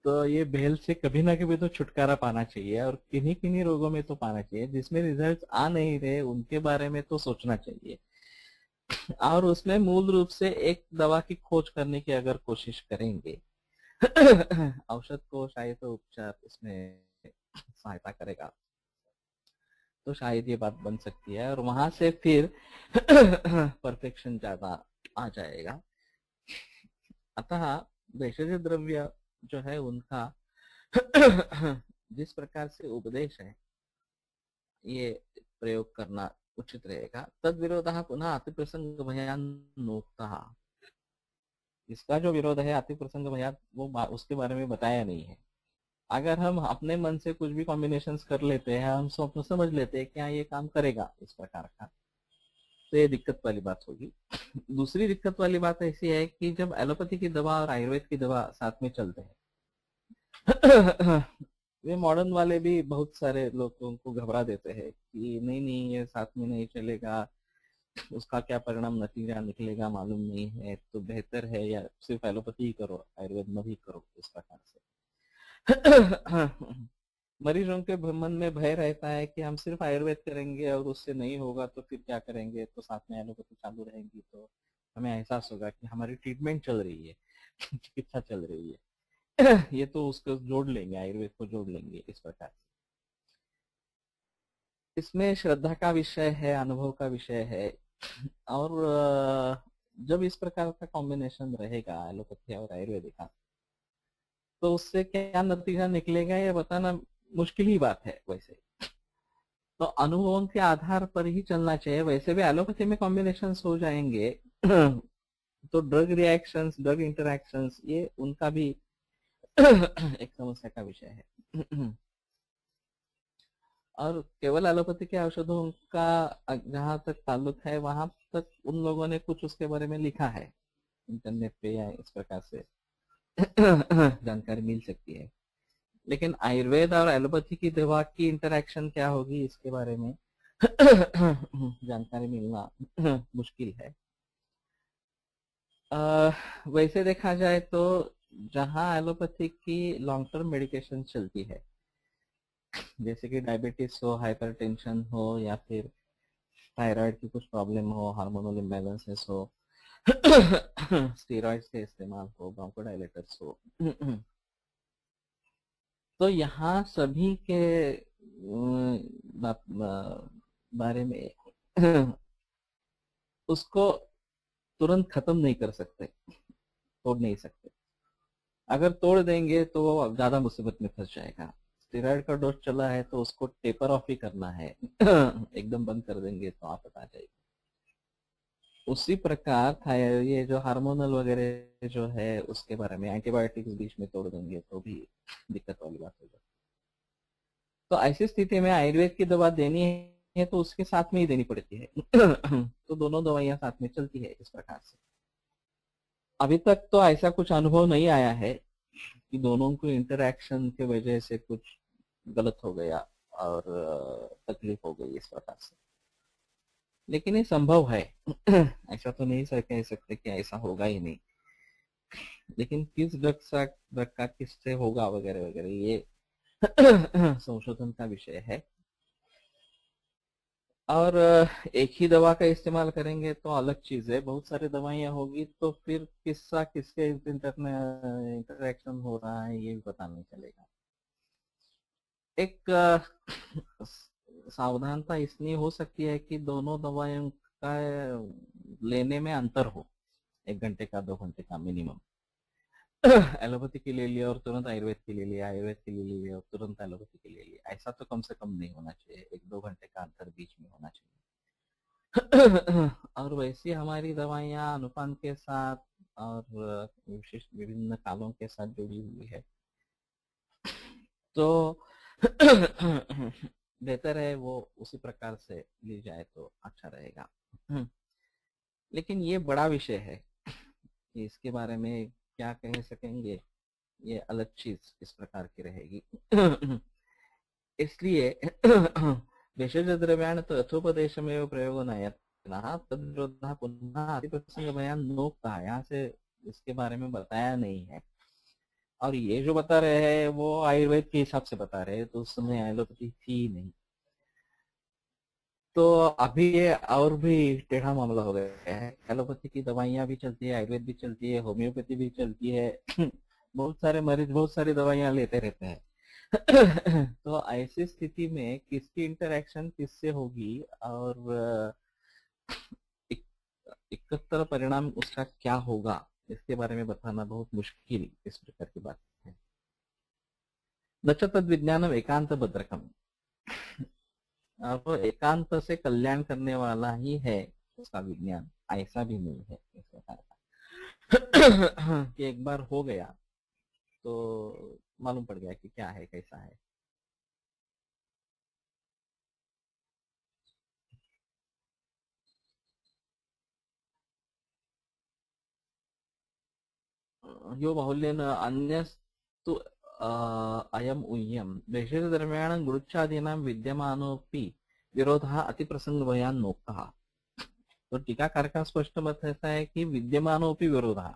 Speaker 1: तो ये भेल से कभी ना कभी तो छुटकारा पाना चाहिए, और किन्हीं किन्हीं रोगों में तो पाना चाहिए जिसमें रिजल्ट आ नहीं रहे उनके बारे में तो सोचना चाहिए। और उसमें मूल रूप से एक दवा की खोज करने की अगर कोशिश करेंगे औषध को शायद तो उपचार इसमें सहायता करेगा, तो शायद ये बात बन सकती है और वहां से फिर परफेक्शन ज्यादा आ जाएगा। अतः भेषज द्रव्य जो है उनका जिस प्रकार से उपदेश है ये प्रयोग करना उचित रहेगा। तद विरोधः पुनः अतिप्रसंग भयानोक्तः, इसका जो विरोध है अति प्रसंग भयात, वो उसके बारे में बताया नहीं है। अगर हम अपने मन से कुछ भी कॉम्बिनेशंस कर लेते हैं, हम स्वप्न समझ लेते हैं क्या ये काम करेगा इस प्रकार का, तो ये दिक्कत वाली बात होगी। दूसरी दिक्कत वाली बात ऐसी है कि जब एलोपैथी की दवा और आयुर्वेद की दवा साथ में चलते हैं वे मॉडर्न वाले भी बहुत सारे लोगों को घबरा देते हैं कि नहीं नहीं ये साथ में नहीं चलेगा, उसका क्या परिणाम नतीजा निकलेगा मालूम नहीं है, तो बेहतर है या सिर्फ एलोपैथी ही करो, आयुर्वेद में भी करो इस प्रकार से मरीजों के मन में भय रहता है कि हम सिर्फ आयुर्वेद करेंगे और उससे नहीं होगा तो फिर क्या करेंगे, तो साथ में एलोपैथी चालू रहेंगी तो हमें एहसास होगा कि हमारी ट्रीटमेंट चल रही है चिकित्सा चल रही है ये तो उसको जोड़ लेंगे, आयुर्वेद को जोड़ लेंगे इस प्रकार से। इसमें श्रद्धा का विषय है, अनुभव का विषय है, और जब इस प्रकार का कॉम्बिनेशन रहेगा एलोपैथी और आयुर्वेदिक का, तो उससे क्या नतीजा निकलेगा ये बताना मुश्किल ही बात है। वैसे तो अनुभवों के आधार पर ही चलना चाहिए। वैसे भी एलोपैथी में कॉम्बिनेशन हो जाएंगे तो ड्रग रिएक्शंस, ड्रग इंटरैक्शंस, ये उनका भी एक समस्या का विषय है और केवल एलोपैथी के औषधों का जहां तक ताल्लुक है, वहां तक उन लोगों ने कुछ उसके बारे में लिखा है इंटरनेट पे या इस प्रकार से जानकारी मिल सकती है। लेकिन आयुर्वेद और एलोपैथी की दवा की इंटरैक्शन क्या होगी इसके बारे में जानकारी मिलना मुश्किल है। वैसे देखा जाए तो जहां एलोपैथी की लॉन्ग टर्म मेडिकेशन चलती है, जैसे कि डायबिटीज हो, हाइपरटेंशन हो, या फिर थायराइड की कुछ प्रॉब्लम हो, हार्मोनल इम्बैलेंसेस हो, स्टेरॉइड्स के इस्तेमाल हो, ब्रोंकोडायलेटर्स हो, तो यहाँ सभी के बारे में उसको तुरंत खत्म नहीं कर सकते, तोड़ नहीं सकते। अगर तोड़ देंगे तो वो ज्यादा मुसीबत में फंस जाएगा। स्टेरॉइड का डोज चला है तो उसको टेपर ऑफ ही करना है एकदम बंद कर देंगे तो आप बता जाएगी। उसी प्रकार था ये जो हार्मोनल वगैरह जो है उसके बारे में, एंटीबायोटिक्स बीच में तोड़ देंगे तो भी दिक्कत वाली बात हो जाती। तो ऐसी स्थिति में आयुर्वेद की दवा देनी है तो उसके साथ में ही देनी पड़ती है तो दोनों दवाइयां साथ में चलती है इस प्रकार से। अभी तक तो ऐसा कुछ अनुभव नहीं आया है कि दोनों को इंटरैक्शन के वजह से कुछ गलत हो गया और तकलीफ हो गई इस प्रकार से, लेकिन ये संभव है ऐसा तो नहीं सर कह सकते कि ऐसा होगा ही नहीं, लेकिन किस ड्रग का किससे होगा वगैरह वगैरह ये संशोधन का विषय है। और एक ही दवा का इस्तेमाल करेंगे तो अलग चीज है, बहुत सारी दवाइयां होगी तो फिर किसका किसके इंटरेक्शन हो रहा है ये भी पता नहीं चलेगा। एक सावधानता इसलिए हो सकती है कि दोनों दवाएं का लेने में अंतर हो, 1 घंटे का 2 घंटे का मिनिमम। एलोपैथी की ले लिया और तुरंत आयुर्वेद की ले लिया, आयुर्वेद की ले लिया और तुरंत एलोपैथी की ले लिया, ऐसा तो कम से कम नहीं होना चाहिए, 1-2 घंटे का अंतर बीच में होना चाहिए। और वैसी हमारी दवाइयाँ अनुपान के साथ और विशिष्ट विभिन्न कालों के साथ जुड़ी हुई है, तो बेहतर है वो उसी प्रकार से ली जाए तो अच्छा रहेगा। लेकिन ये बड़ा विषय है कि इसके बारे में क्या कह सकेंगे, ये अलग चीज इस प्रकार की रहेगी। इसलिए भेषजद्रव्याण तो यथोपदेशमेव प्रयोगो नयनः तद्विरोधः पुनः अतिप्रसंग बयान नोक्तः, यहाँ से इसके बारे में बताया नहीं है। और ये जो बता रहे हैं वो आयुर्वेद के हिसाब से बता रहे हैं, तो उस समय एलोपैथी थी नहीं, तो अभी ये और भी टेढ़ा मामला हो गया है। एलोपैथी की दवाइयाँ भी चलती है, आयुर्वेद भी चलती है, होम्योपैथी भी चलती है। बहुत सारे मरीज बहुत सारी दवाइयाँ लेते रहते हैं। तो ऐसी स्थिति में किसकी इंटरेक्शन किससे होगी और एक, एकत्र परिणाम उसका क्या होगा, इसके बारे में बताना बहुत मुश्किल इस प्रकार की बात है। न च तद विज्ञानम एकांत भद्रकम, अब एकांत से कल्याण करने वाला ही है उसका विज्ञान, ऐसा भी नहीं है इस प्रकार का। कि एक बार हो गया तो मालूम पड़ गया कि क्या है कैसा है। यो बाहुल्येन अन्यस्तु अयम उय्यम देशदरम्यान गुरुच्छादीनां विद्यमानोऽपि विरोधः अतिप्रसंगभयान् नोक्तः। तो टीकाकार का स्पष्ट मत ऐसा है कि विद्यमानोऽपि विरोधः,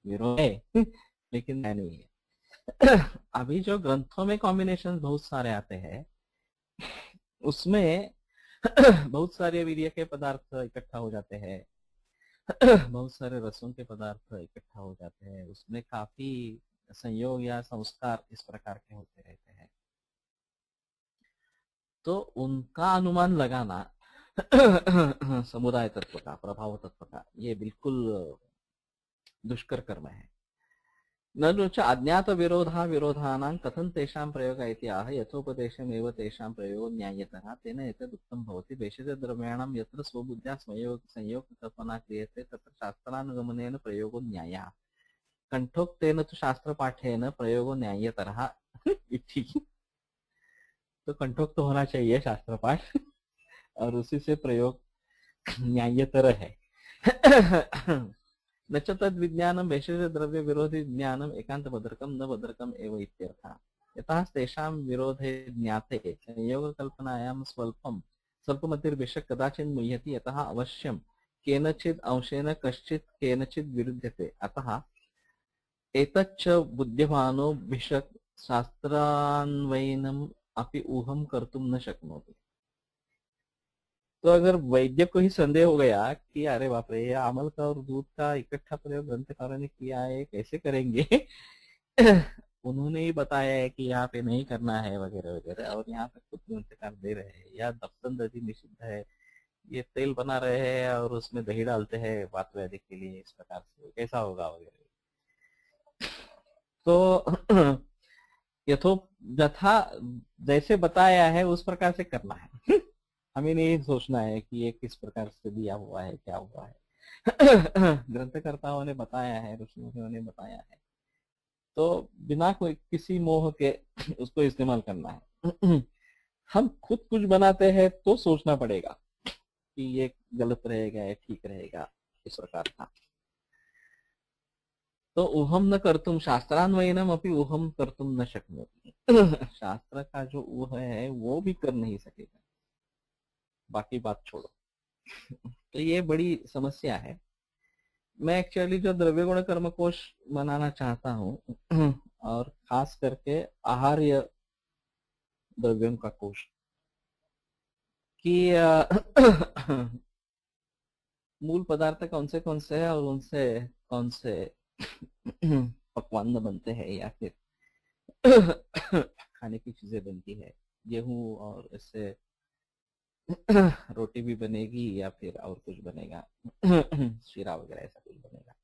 Speaker 1: विरोध है लेकिन नहीं है। अभी जो ग्रंथों में कॉम्बिनेशन बहुत सारे आते हैं उसमें बहुत सारे वीर्य के पदार्थ इकट्ठा हो जाते हैं, बहुत सारे रसों के पदार्थ इकट्ठा हो जाते हैं, उसमें काफी संयोग या संस्कार इस प्रकार के होते रहते हैं, तो उनका अनुमान लगाना समुदाय तत्व का, प्रभाव तत्व का, ये बिल्कुल दुष्कर कर्म है। न च अज्ञात विरोधा विरोधानां कथं तेषां प्रयोग इति आह यथोपदेशमेव तेषां प्रयोगो न्याय्यतः तेन एतदुक्तं भवति। भेषजद्रव्याणां यत्र स्वबुद्ध्या संयोगकल्पना क्रियते तत्र शास्त्रानुगमनेन प्रयोगो न्यायः, कंठोक्तेन तु शास्त्रपाठेन प्रयोगो न्याय्यतरः इति। तो कंठोक्त होना चाहिए शास्त्र पाठ और उसी से प्रयोग न्याय्यतर है। न च तद विज्ञानम भेषज द्रव्य विरोधी ज्ञानम एकांत भद्रकम न भद्रकम एव इत्यर्थः। यतः तेषां विरोधे ज्ञाते संयोग कल्पनायां स्वल्पमतिर्विष कदाचित् मुह्यति, यतः अवश्यं केनचित् अंशेन कश्चित् केनचित् विरुध्यते, अतः एतच्च बुद्धिमानो भिषक् शास्त्रान्वयनम् अपि ऊहं कर्तुं न शक्नोति। तो अगर वैद्य को ही संदेह हो गया कि अरे बाप रे, ये अमल का और दूध का इकट्ठा प्रयोग ग्रंथकारों ने किया है, कैसे करेंगे। उन्होंने ही बताया है कि यहाँ पे नहीं करना है वगैरह वगैरह, और यहाँ पे खुद ग्रंथकार दे रहे हैं, या दफ्तन दधी निषिद्ध है, ये तेल बना रहे हैं और उसमें दही डालते हैं वात व्याधि के लिए, इस प्रकार से कैसा होगा वगैरह। तो यथो यथा जैसे बताया है उस प्रकार से करना है। हमें नहीं सोचना है कि ये किस प्रकार से दिया हुआ है, क्या हुआ है। ग्रंथकर्ताओं ने बताया है, ऋषियों ने बताया है, तो बिना कोई किसी मोह के उसको इस्तेमाल करना है। हम खुद कुछ बनाते हैं तो सोचना पड़ेगा कि ये गलत रहेगा या ठीक रहेगा, इस प्रकार का। तो ऊहम न कर्तुम शास्त्रान्वयनम अपि ऊहम कर्तुम न शक्नोति। शास्त्र का जो ऊह है वो भी कर नहीं सकेगा, बाकी बात छोड़ो। तो ये बड़ी समस्या है। मैं एक्चुअली जो द्रव्य गुण कर्म कोश बनाना चाहता हूँ और खास करके आहार्य द्रव्यों का कोश, कि मूल पदार्थ कौन से हैं और उनसे कौन से पकवान बनते हैं या फिर खाने की चीजें बनती है, गेहूं और इससे रोटी भी बनेगी या फिर और कुछ बनेगा, शीरा वगैरह ऐसा कुछ बनेगा,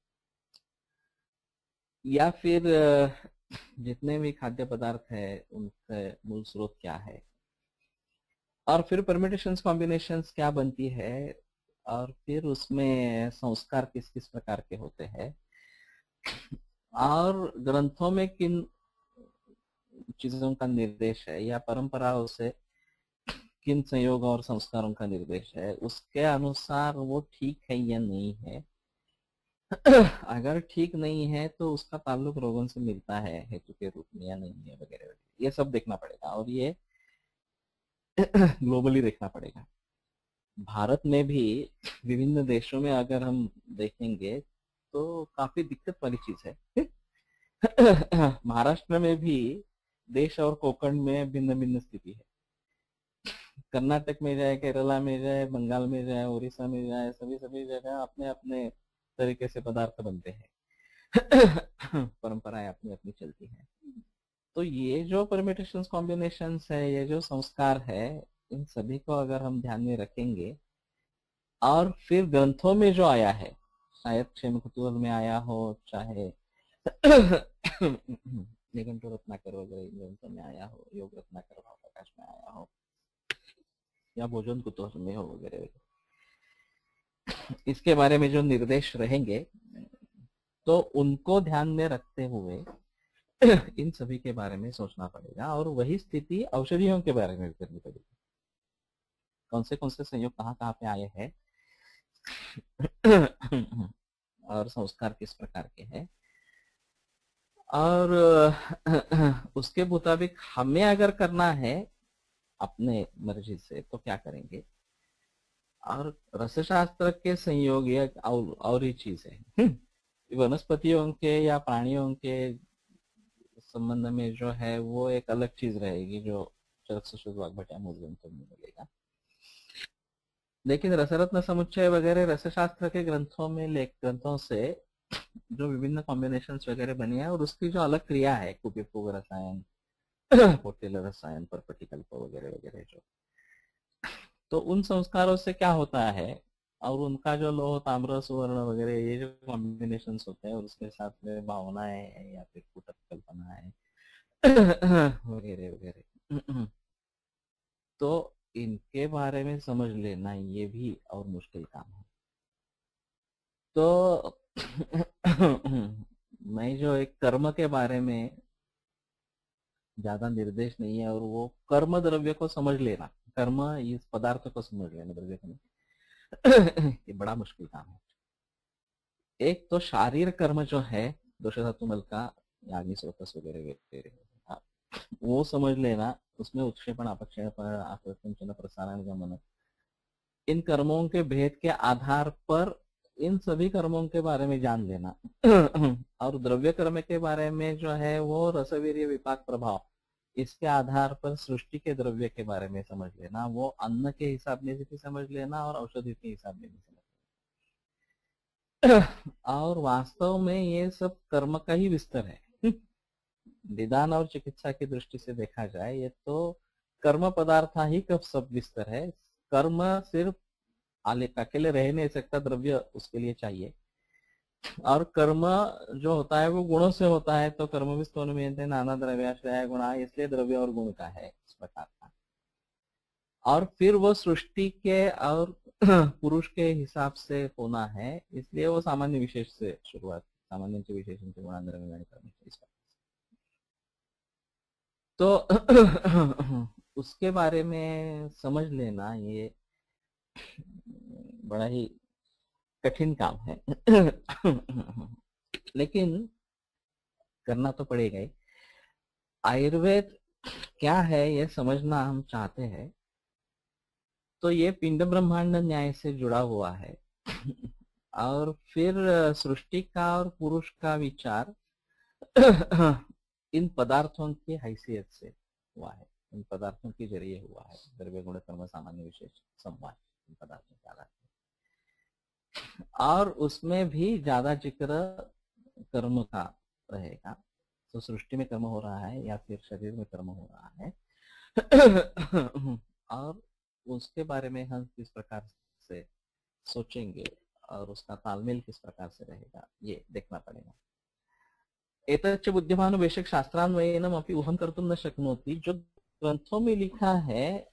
Speaker 1: या फिर जितने भी खाद्य पदार्थ है उनका मूल स्रोत क्या है, और फिर परमिटेशंस कॉम्बिनेशंस क्या बनती है, और फिर उसमें संस्कार किस किस प्रकार के होते हैं, और ग्रंथों में किन चीजों का निर्देश है या परंपराओं से किन संयोगों और संस्कारों का निर्देश है, उसके अनुसार वो ठीक है या नहीं है। अगर ठीक नहीं है तो उसका ताल्लुक रोगन से मिलता है हेतु के रूप में या नहीं है, वगैरह वगैरह, ये सब देखना पड़ेगा, और ये ग्लोबली देखना पड़ेगा। भारत में भी विभिन्न देशों में अगर हम देखेंगे तो काफी दिक्कत वाली चीज है। महाराष्ट्र में भी देश और कोंकण में भिन्न भिन्न स्थिति है। कर्नाटक में जाए, केरला में जाए, बंगाल में जाए, उड़ीसा में जाए, सभी सभी जगह अपने अपने तरीके से पदार्थ बनते हैं। परंपराएं अपनी अपनी चलती हैं। तो ये जो परमिटेशंस कॉम्बिनेशंस है, ये जो संस्कार है, इन सभी को अगर हम ध्यान में रखेंगे, और फिर ग्रंथों में जो आया है, शायद क्षेम कुतूहल में आया हो, चाहे निघंटु रत्नाकर वगैरह ग्रंथों में आया हो, योग रत्नाकर भाव प्रकाश में आया हो, या भोजन कुतूहल में हो, वगैरह वगैरह, इसके बारे में जो निर्देश रहेंगे तो उनको ध्यान में रखते हुए इन सभी के बारे में सोचना पड़ेगा, और वही स्थिति औषधियों के बारे में भी करनी पड़ेगी। कौन से संयोग कहाँ कहाँ पे आए हैं, और संस्कार किस प्रकार के हैं, और उसके मुताबिक हमें अगर करना है अपने मर्जी से तो क्या करेंगे। और रसशास्त्र के संयोग एक और ही चीज है। वनस्पतियों के या प्राणियों के संबंध में जो है वो एक अलग चीज रहेगी, जो चरक सुश्रुत वाग्भट मूल ग्रंथों में मिलेगा। लेकिन रसरत्न समुच्चय वगैरह रसशास्त्र के ग्रंथों से जो विभिन्न कॉम्बिनेशंस वगैरह बनी है, और उसकी जो अलग क्रिया है, कुपिपु रसायन, पोटेल रसायन, परपटिकल्प वगैरह वगैरह, जो तो उन संस्कारों से क्या होता है, और उनका जो लोह ताम्र सुवर्ण वगैरह ये जो कॉम्बिनेशंस होते हैं, और उसके साथ में भावनाएं है या फिर कुटक कल्पना है, वगैरह वगैरह, तो इनके बारे में समझ लेना ये भी और मुश्किल काम है। तो मैं जो एक कर्म के बारे में ज्यादा निर्देश नहीं है, और वो कर्म द्रव्य को समझ लेना, कर्म इस पदार्थ को समझ लेना, द्रव्य को नहीं, ये बड़ा मुश्किल काम है। एक तो शारीर कर्म जो है, दोष धातु मल का याग्निश्रोत्रस वगैरह वगैरह, वो समझ लेना, उसमें उत्क्षेपण, अपक्षेपण, आकर्षण, प्रसारण, गमन, इन कर्मों के भेद के आधार पर इन सभी कर्मों के बारे में जान लेना। और द्रव्य कर्म के बारे में जो है वो रसवीर्य विपाक प्रभाव, इसके आधार पर सृष्टि के द्रव्य के बारे में समझ लेना, वो अन्न के हिसाब में भी समझ लेना और औषधि के हिसाब में भी समझ लेना। और वास्तव में ये सब कर्म का ही विस्तार है। निदान और चिकित्सा की दृष्टि से देखा जाए, ये तो कर्म पदार्थ ही का सब विस्तार है। कर्म सिर्फ अकेले रह नहीं सकता, द्रव्य उसके लिए चाहिए। और कर्म जो होता है वो गुणों से होता है, तो कर्म विस्तोन में नाना द्रव्याश्रय गुणा, इसलिए द्रव्य और गुण का है इस प्रकार का। और फिर वो सृष्टि के और पुरुष के हिसाब से होना है, इसलिए वो सामान्य विशेष से शुरुआत, सामान्य विशेषण से गुणांतर में करनी चाहिए। तो उसके बारे में समझ लेना ये बड़ा ही कठिन काम है। लेकिन करना तो पड़ेगा ही। आयुर्वेद क्या है ये समझना हम चाहते हैं, तो ये पिंड ब्रह्मांड न्याय से जुड़ा हुआ है। और फिर सृष्टि का और पुरुष का विचार इन पदार्थों की हैसियत से हुआ है, इन पदार्थों के जरिए हुआ है। द्रव्य गुण कर्म सामान्य विशेष संवाद इन पदार्थों के आधार पर, और उसमें भी ज्यादा जिक्र कर्म का रहेगा। तो सृष्टि में कर्म हो रहा है या फिर शरीर में कर्म हो रहा है, और उसके बारे में हम किस प्रकार से सोचेंगे और उसका तालमेल किस प्रकार से रहेगा, ये देखना पड़ेगा। एतच्च बुद्धिमानो बेशक शास्त्रान्वयेनम अपि ऊहं कर्तुं न शक्नोति, जो ग्रंथों में लिखा है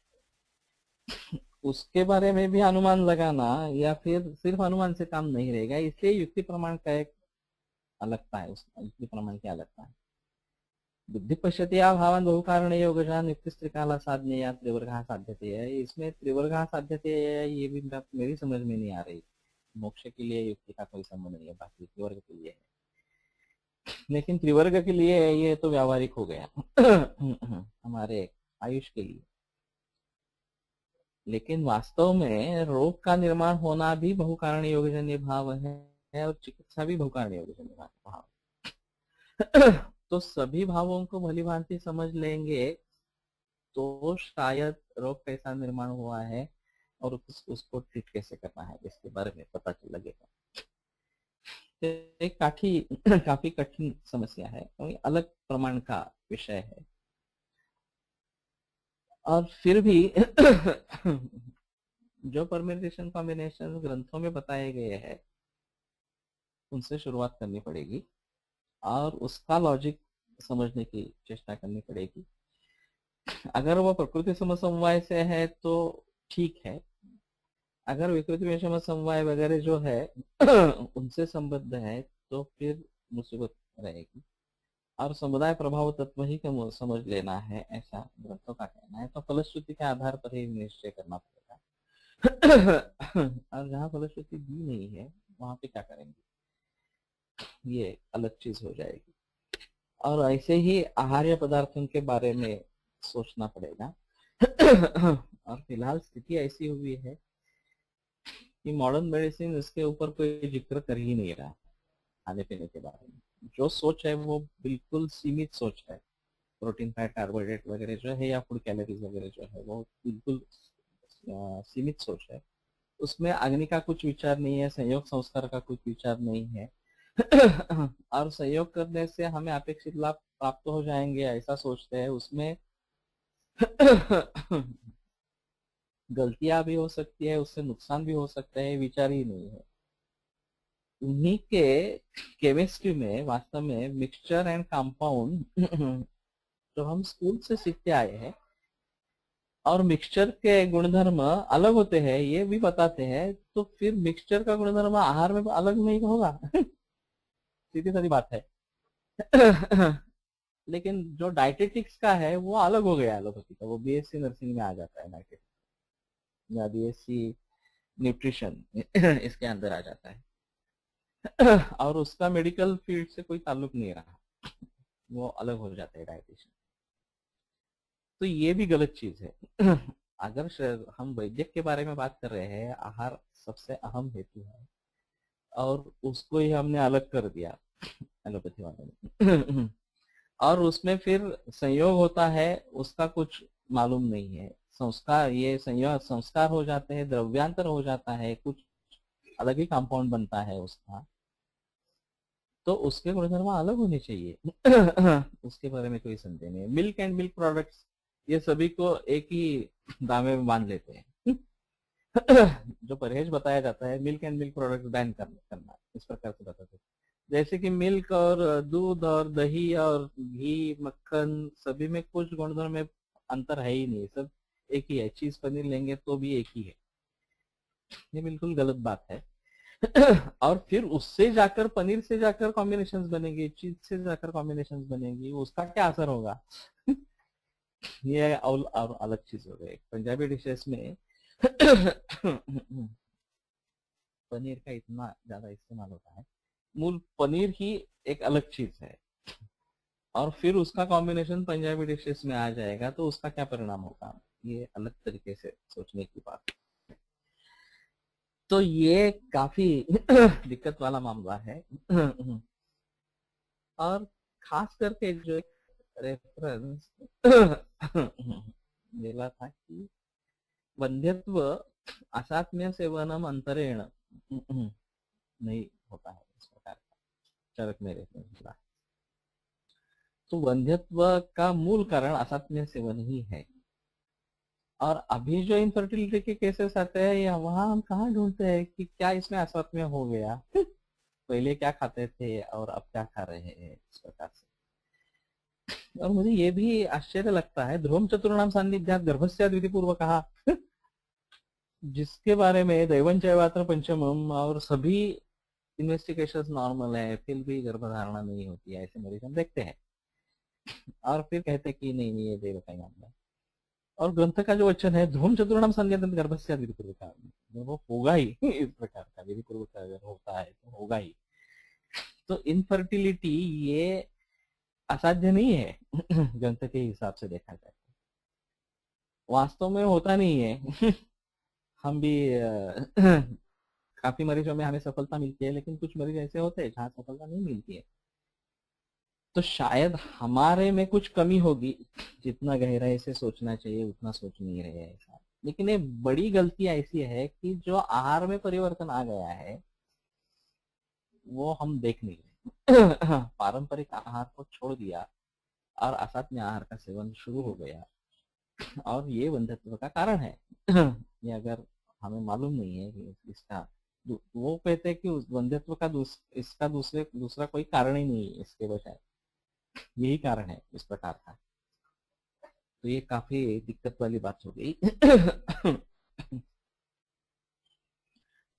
Speaker 1: उसके बारे में भी अनुमान लगाना या फिर सिर्फ अनुमान से काम नहीं रहेगा, इसलिए युक्ति प्रमाण का एक अलगता है, उस युक्ति प्रमाण की अलगता है। बुद्धि पश्यति भावान बहुकारण योगजान युक्ति त्रिकाला साध्य या त्रिवर्गा साध्यते है, इसमें त्रिवर्गा साध्यते है ये भी मेरी समझ में नहीं आ रही। मोक्ष के लिए युक्ति का कोई संबंध नहीं है, बाकी त्रिवर्ग के लिए है, लेकिन त्रिवर्ग के लिए ये तो व्यावहारिक हो गया हमारे आयुष के लिए। लेकिन वास्तव में रोग का निर्माण होना भी बहुकारण योगजन्य भाव है और चिकित्सा भी बहुकारण योगजन्य भाव तो सभी भावों को भली भांति समझ लेंगे तो शायद रोग कैसा निर्माण हुआ है और उसको ट्रीट कैसे करना है इसके बारे में पता चल लगेगा। एक काफी कठिन समस्या है, अलग प्रमाण का विषय है, और फिर भी जो परम्यूटेशन कॉम्बिनेशन ग्रंथों में बताए गए हैं उनसे शुरुआत करनी पड़ेगी और उसका लॉजिक समझने की चेष्टा करनी पड़ेगी। अगर वो प्रकृति समवाय से है तो ठीक है, अगर विकृति विषम समवाय वगैरह जो है उनसे संबद्ध है तो फिर मुसीबत रहेगी, और समुदाय प्रभाव तत्व ही को समझ लेना है, ऐसा ग्रंथों का कहना है। तो फलश्रुति के आधार पर ही निश्चय करना पड़ेगा और जहाँ फलश्रुति दी नहीं है वहां पे क्या करेंगे, ये अलग चीज हो जाएगी। और ऐसे ही आहार्य पदार्थों के बारे में सोचना पड़ेगा और फिलहाल स्थिति ऐसी हुई है कि मॉडर्न मेडिसिन इसके ऊपर कोई जिक्र कर ही नहीं रहा। खाने पीने के बारे में जो सोच है वो बिल्कुल सीमित सोच है, प्रोटीन फैट कार्बोहाइड्रेट वगैरह जो है या फूड कैलोरीज वगैरह जो है वो बिल्कुल सीमित सोच है। उसमें अग्नि का कुछ विचार नहीं है, संयोग संस्कार का कुछ विचार नहीं है और संयोग करने से हमें अपेक्षित लाभ प्राप्त हो जाएंगे ऐसा सोचते हैं। उसमें गलतियां भी हो सकती है, उससे नुकसान भी हो सकता है, विचार ही नहीं है। उन्हीं के केमिस्ट्री में वास्तव में मिक्सचर एंड कंपाउंड जो हम स्कूल से सीखते आए हैं और मिक्सचर के गुणधर्म अलग होते हैं ये भी बताते हैं, तो फिर मिक्सचर का गुणधर्म आहार में अलग नहीं होगा सीधी सारी बात है लेकिन जो डाइटेटिक्स का है वो अलग हो गया एलोपैथी का, वो बीएससी नर्सिंग में आ जाता है, डाइटेटिक्स या बीएससी न्यूट्रिशन इसके अंदर आ जाता है और उसका मेडिकल फील्ड से कोई ताल्लुक नहीं रहा, वो अलग हो जाता है डाइटिशियन। तो ये भी गलत चीज है अगर हम वैद्य के बारे में बात कर रहे हैं, आहार सबसे अहम हेतु है और उसको ही हमने अलग कर दिया एलोपैथी वाले ने और उसमें फिर संयोग होता है उसका कुछ मालूम नहीं है, संस्कार ये संयोग संस्कार हो जाते हैं, द्रव्यांतर हो जाता है, कुछ अलग ही कंपाउंड बनता है उसका, तो उसके गुणधर्म अलग होने चाहिए उसके बारे में कोई संदेह नहीं है। मिल्क एंड मिल्क प्रोडक्ट्स ये सभी को एक ही दामे में बांध लेते हैं जो परहेज बताया जाता है milk and milk products ban करना इस प्रकार से बताते हैं, जैसे कि मिल्क और दूध और दही और घी मक्खन सभी में कुछ गुणधर्म में अंतर है ही नहीं, सब एक ही है। चीज पनीर लेंगे तो भी एक ही है, ये बिल्कुल गलत बात है और फिर उससे जाकर पनीर से जाकर कॉम्बिनेशंस बनेंगे, चीज से जाकर कॉम्बिनेशंस बनेंगी, उसका क्या असर होगा ये और अलग चीज हो गई। पंजाबी डिशेस में पनीर का इतना ज्यादा इस्तेमाल होता है, मूल पनीर ही एक अलग चीज है और फिर उसका कॉम्बिनेशन पंजाबी डिशेस में आ जाएगा तो उसका क्या परिणाम होगा, ये अलग तरीके से सोचने की बात। तो ये काफी दिक्कत वाला मामला है और खास करके जो रेफरेंस मिला था कि वंध्यत्व असात्म्य सेवनम अंतरेण नहीं होता है इस प्रकार का चरक में रेफरेंस मिला, तो वंध्यत्व का मूल कारण असात्म्य सेवन ही है और अभी जो इनफर्टिलिटी के केसेस आते हैं, या वहां हम कहाँ ढूंढते हैं कि क्या इसमें असत्य हो गया, पहले क्या खाते थे और अब क्या खा रहे हैं, इस प्रकार से। और मुझे ये भी आश्चर्य लगता है, ध्रुवम चतुर्णाम सान्निध्यात गर्भस्याद् विधि पूर्वक कहा, जिसके बारे में दैवं चैवात्र पंचमम और सभी इन्वेस्टिगेशंस नॉर्मल है, फिर भी गर्भधारणा नहीं होती है, ऐसे मरीज हम देखते हैं। और फिर कहते हैं कि नहीं नहीं ये देव का ही मामला है। और ग्रंथ का जो वचन है, ध्रुवम चतुर्णाम सान्निध्यात गर्भस्याद् विधि पूर्वक, वो होगा ही इस प्रकार का, विधि पूर्वक अगर होता है तो होगा ही। तो इनफर्टिलिटी ये असाध्य नहीं है ग्रंथ के हिसाब से देखा जाए, वास्तव में होता नहीं है। हम भी काफी मरीजों में हमें सफलता मिलती है, लेकिन कुछ मरीज ऐसे होते हैं जहाँ सफलता नहीं मिलती है। तो शायद हमारे में कुछ कमी होगी, जितना गहराई से सोचना चाहिए उतना सोच नहीं रहे हैं ऐसा। लेकिन ये बड़ी गलती ऐसी है कि जो आहार में परिवर्तन आ गया है वो हम देख नहीं रहे। पारंपरिक आहार को छोड़ दिया और असात्य आहार का सेवन शुरू हो गया, और ये वंध्यत्व का कारण है। ये अगर हमें मालूम नहीं है कि इसका, वो कहते हैं कि उस वंध्यत्व का इसका दूसरा कोई कारण ही नहीं है, इसके बजाय यही कारण है इस प्रकार का। तो ये काफी दिक्कत वाली बात हो गई।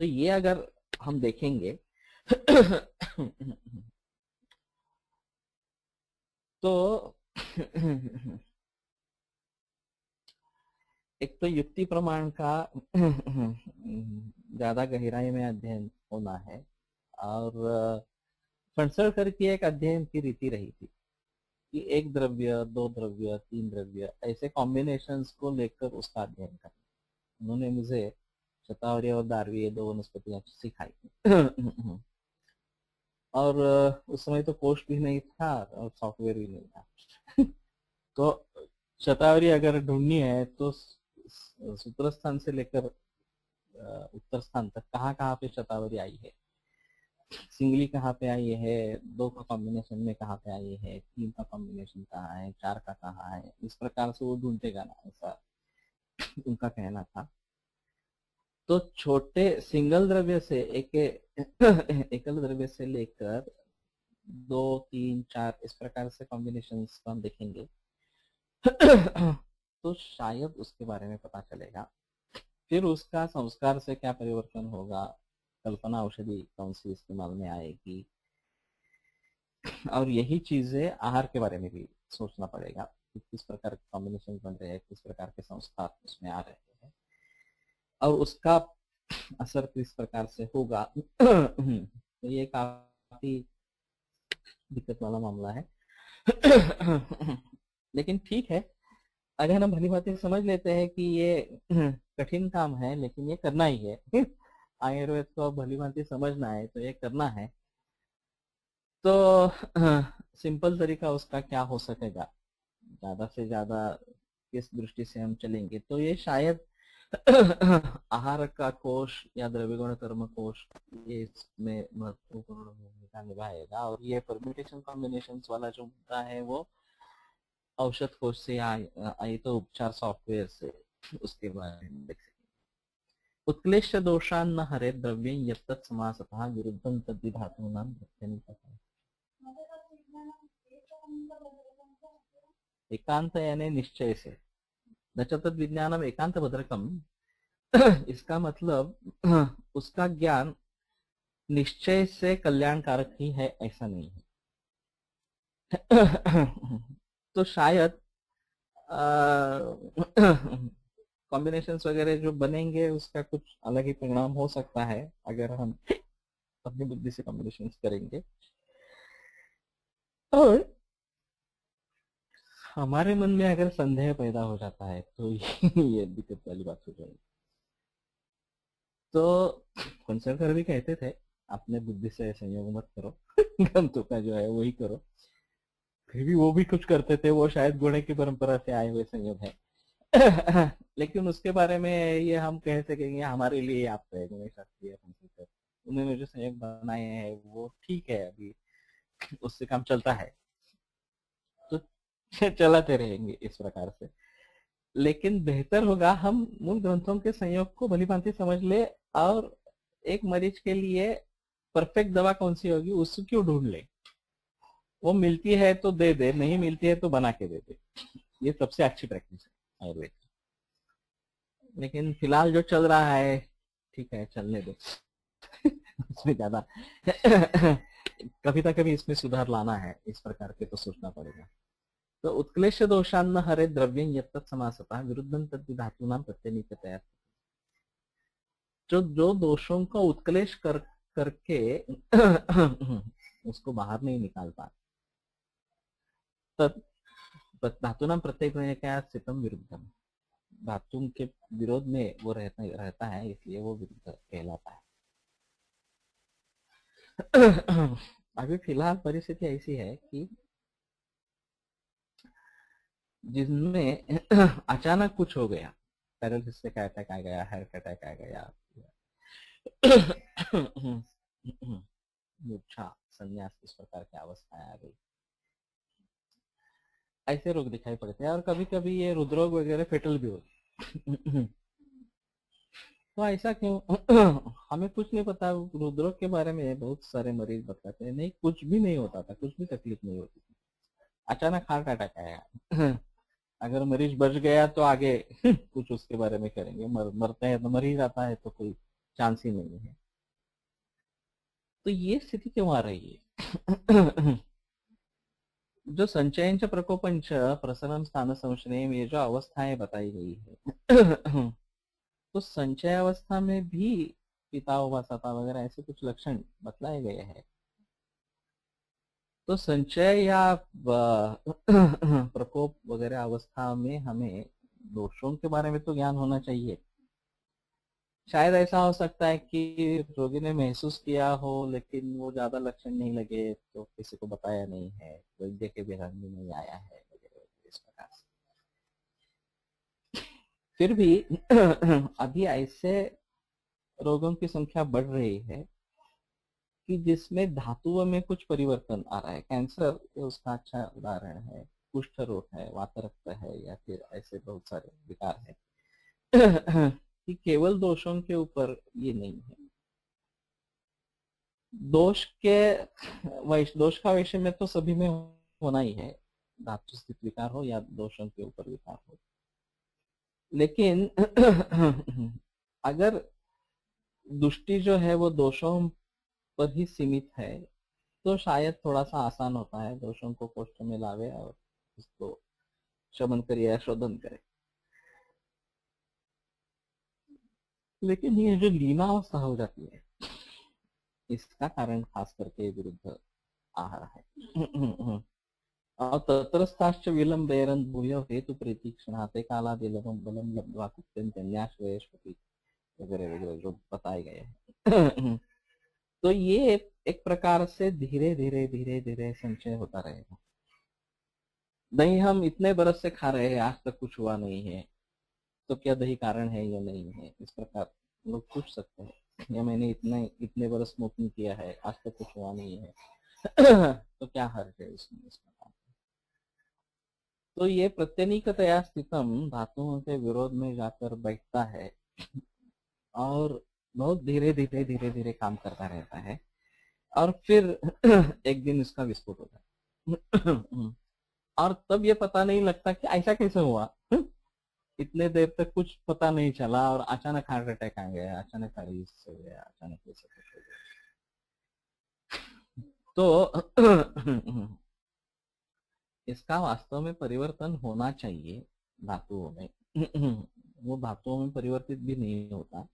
Speaker 1: तो ये अगर हम देखेंगे तो एक तो युक्ति प्रमाण का ज्यादा गहराई में अध्ययन होना है, और फणसलकर की एक अध्ययन की रीति रही थी कि एक द्रव्य, दो द्रव्य, तीन द्रव्य, ऐसे कॉम्बिनेशंस को लेकर उसका अध्ययन करना। उन्होंने मुझे शतावरी और दारवी ये दो वनस्पतियां सिखाई। और उस समय तो कोश भी नहीं था और सॉफ्टवेयर भी नहीं था। तो शतावरी अगर ढूंढनी है तो सूत्र स्थान से लेकर उत्तर स्थान तक कहाँ कहाँ पे शतावरी आई है, सिंगली कहाँ पे आई है, दो का कॉम्बिनेशन में कहाँ पे आई है, तीन का कॉम्बिनेशन कहाँ है, चार का कहाँ है, इस प्रकार से वो ढूंढेगा ना, ऐसा उनका कहना था। तो छोटे सिंगल द्रव्य से एकल द्रव्य से लेकर दो, तीन, चार, इस प्रकार से कॉम्बिनेशन को हम देखेंगे तो शायद उसके बारे में पता चलेगा। फिर उसका संस्कार से क्या परिवर्तन होगा, कल्पना औषधि कौन सी इस्तेमाल में आएगी, और यही चीजें आहार के बारे में भी सोचना पड़ेगा कि किस प्रकार के कॉम्बिनेशन बन रहे हैं, किस प्रकार के संस्कार उसमें आ रहे हैं, और उसका असर किस प्रकार से होगा। तो ये काफी दिक्कत वाला मामला है। लेकिन ठीक है, अगर हम भली बात समझ लेते हैं कि ये कठिन काम है लेकिन ये करना ही है, आयुर्वेद को भली बात समझना है तो ये करना है, तो सिंपल तरीका उसका क्या हो सकेगा, ज्यादा से ज्यादा किस दृष्टि से हम चलेंगे, तो ये शायद आहार का कोश या द्रव्यगुण कर्म कोश ये इसमें महत्वपूर्ण भूमिका निभाएगा। और ये परम्यूटेशन कॉम्बिनेशन वाला जो मुद्दा है वो औषध कोश से आई तो उपचार सॉफ्टवेयर से उसके बारे में देख सकते। उत्क्लेश दोषान्न हरे द्रव्य यत्तत् समासतः विरुद्धं तद्धि धातूनां प्रत्यनुपतः। एकांत यानी निश्चय से, न च तद विज्ञानम एकांत भद्रकम। इसका मतलब उसका ज्ञान निश्चय से कल्याणकारक ही है ऐसा नहीं है। तो शायद कॉम्बिनेशंस वगैरह जो बनेंगे उसका कुछ अलग ही परिणाम हो सकता है अगर हम अपनी बुद्धि से कॉम्बिनेशंस करेंगे, और हमारे मन में अगर संदेह पैदा हो जाता है तो ये दिक्कत वाली बात हो जाएगी। तो कंसल्टर भी कहते थे अपने बुद्धि से संयोग मत करो, ग्रंथों का जो है वही करो, फिर भी वो भी कुछ करते थे, वो शायद गुणे की परंपरा से आए हुए संयोग है। लेकिन उसके बारे में ये हम कह सकेंगे हमारे लिए आप है गणेश शास्त्री या कंसल्टर, उन्होंने जो संयोग बनाए हैं वो ठीक है, अभी उससे काम चलता है, तो चलाते रहेंगे इस प्रकार से। लेकिन बेहतर होगा हम मूल ग्रंथों के संयोग को भलीभांति समझ ले और एक मरीज के लिए परफेक्ट दवा कौन सी होगी उसको ढूंढ ले। वो मिलती है तो दे दे, नहीं मिलती है तो बना के दे दे। ये सबसे अच्छी प्रैक्टिस है आयुर्वेद। लेकिन फिलहाल जो चल रहा है ठीक है, चलने दो। उसमें ज्यादा कभी ना कभी इसमें सुधार लाना है, इस प्रकार के तो सोचना पड़ेगा। तो उत्क्लेश दोषान्न हरे द्रव्य यत्तत् समासतः विरुद्धं तद् धातूनां प्रत्यनीकतया। जो दोषों का उत्क्लेश करके उसको बाहर नहीं निकालता, तब धातुनां प्रत्यय स्थितम विरुद्धम, धातु के विरोध में वो रहता है, इसलिए वो विरुद्ध कहलाता है। अभी फिलहाल परिस्थिति ऐसी है कि जिसमें अचानक कुछ हो गया, पैरालिसिस का अटैक आ गया, हार्ट अटैक आ गया, मूर्छा, संन्यास, इस प्रकार की अवस्थाएं आ गई, ऐसे रोग दिखाई पड़ते हैं। और कभी कभी ये रुद्रोग वगैरह फेटल भी होते। तो ऐसा क्यों? हमें कुछ नहीं पता। रुद्रोग के बारे में बहुत सारे मरीज बताते हैं नहीं कुछ भी नहीं होता था, कुछ भी तकलीफ नहीं होती थी, अचानक हार्ट अटैक आया। अगर मरीज बच गया तो आगे कुछ उसके बारे में करेंगे, मरते हैं तो मर ही जाता है तो कोई चांस ही नहीं है। तो ये स्थिति क्यों आ रही है? जो संचयन प्रकोपंच प्रसरण स्थान संशय में ये जो अवस्थाएं बताई गई है, तो संचय अवस्था में भी पिता उपासता वगैरह ऐसे कुछ लक्षण बतलाए गए हैं। तो संचय या प्रकोप वगैरह अवस्था में हमें दोषों के बारे में तो ज्ञान होना चाहिए। शायद ऐसा हो सकता है कि रोगी ने महसूस किया हो लेकिन वो ज्यादा लक्षण नहीं लगे तो किसी को बताया नहीं है, वैद्य के ध्यान में नहीं आया है वगैरह इस प्रकार से। फिर भी अभी ऐसे रोगों की संख्या बढ़ रही है कि जिसमें धातुओं में कुछ परिवर्तन आ रहा है। कैंसर उसका अच्छा उदाहरण है, कुष्ठ रोग है, वातरक्त है, या फिर ऐसे बहुत सारे विकार है कि केवल दोषों के ऊपर ये नहीं है। दोष का विषय में तो सभी में होना ही है, धातु स्थित विकार हो या दोषों के ऊपर विकार हो। लेकिन अगर दृष्टि जो है वो दोषों पर ही सीमित है तो शायद थोड़ा सा आसान होता है, दोषों को कोष्ठ में लावे और उसको शमन करे या शोधन करे। लेकिन ये जो लीनावस्था हो जाती है इसका कारण खास करके विरुद्ध आ रहा है। और तत्रस्थाश्च विलंबेरन भूय हेतु प्रतीक्षणाते काला दिलम बलम लब्ध्वा कुप्तम जन्याश्रयेष्वपि वगैरह वगैरह जो बताए गए हैं। तो ये एक प्रकार से धीरे धीरे धीरे धीरे संचय होता रहेगा। दही हम इतने बरस से खा रहे हैं, आज तक कुछ हुआ नहीं है, तो क्या दही कारण है या नहीं है, इस प्रकार लोग पूछ सकते हैं। या मैंने इतने बरस स्मोकिंग किया है, आज तक कुछ हुआ नहीं है, तो क्या हर्ज है इसमें, इस प्रकार। तो ये प्रत्यनीकतया स्थितम धातुओं के विरोध में जाकर बैठता है और बहुत धीरे धीरे धीरे धीरे काम करता रहता है और फिर एक दिन इसका विस्फोट होता है। और तब ये पता नहीं लगता कि ऐसा कैसे हुआ। इतने देर तक कुछ पता नहीं चला और अचानक हार्ट अटैक आ गया, अचानक पैरालिसिस हो गया, अचानक ऐसा कुछ हो गया। तो इसका वास्तव में परिवर्तन होना चाहिए धातुओं में। वो धातुओं में परिवर्तित भी नहीं होता,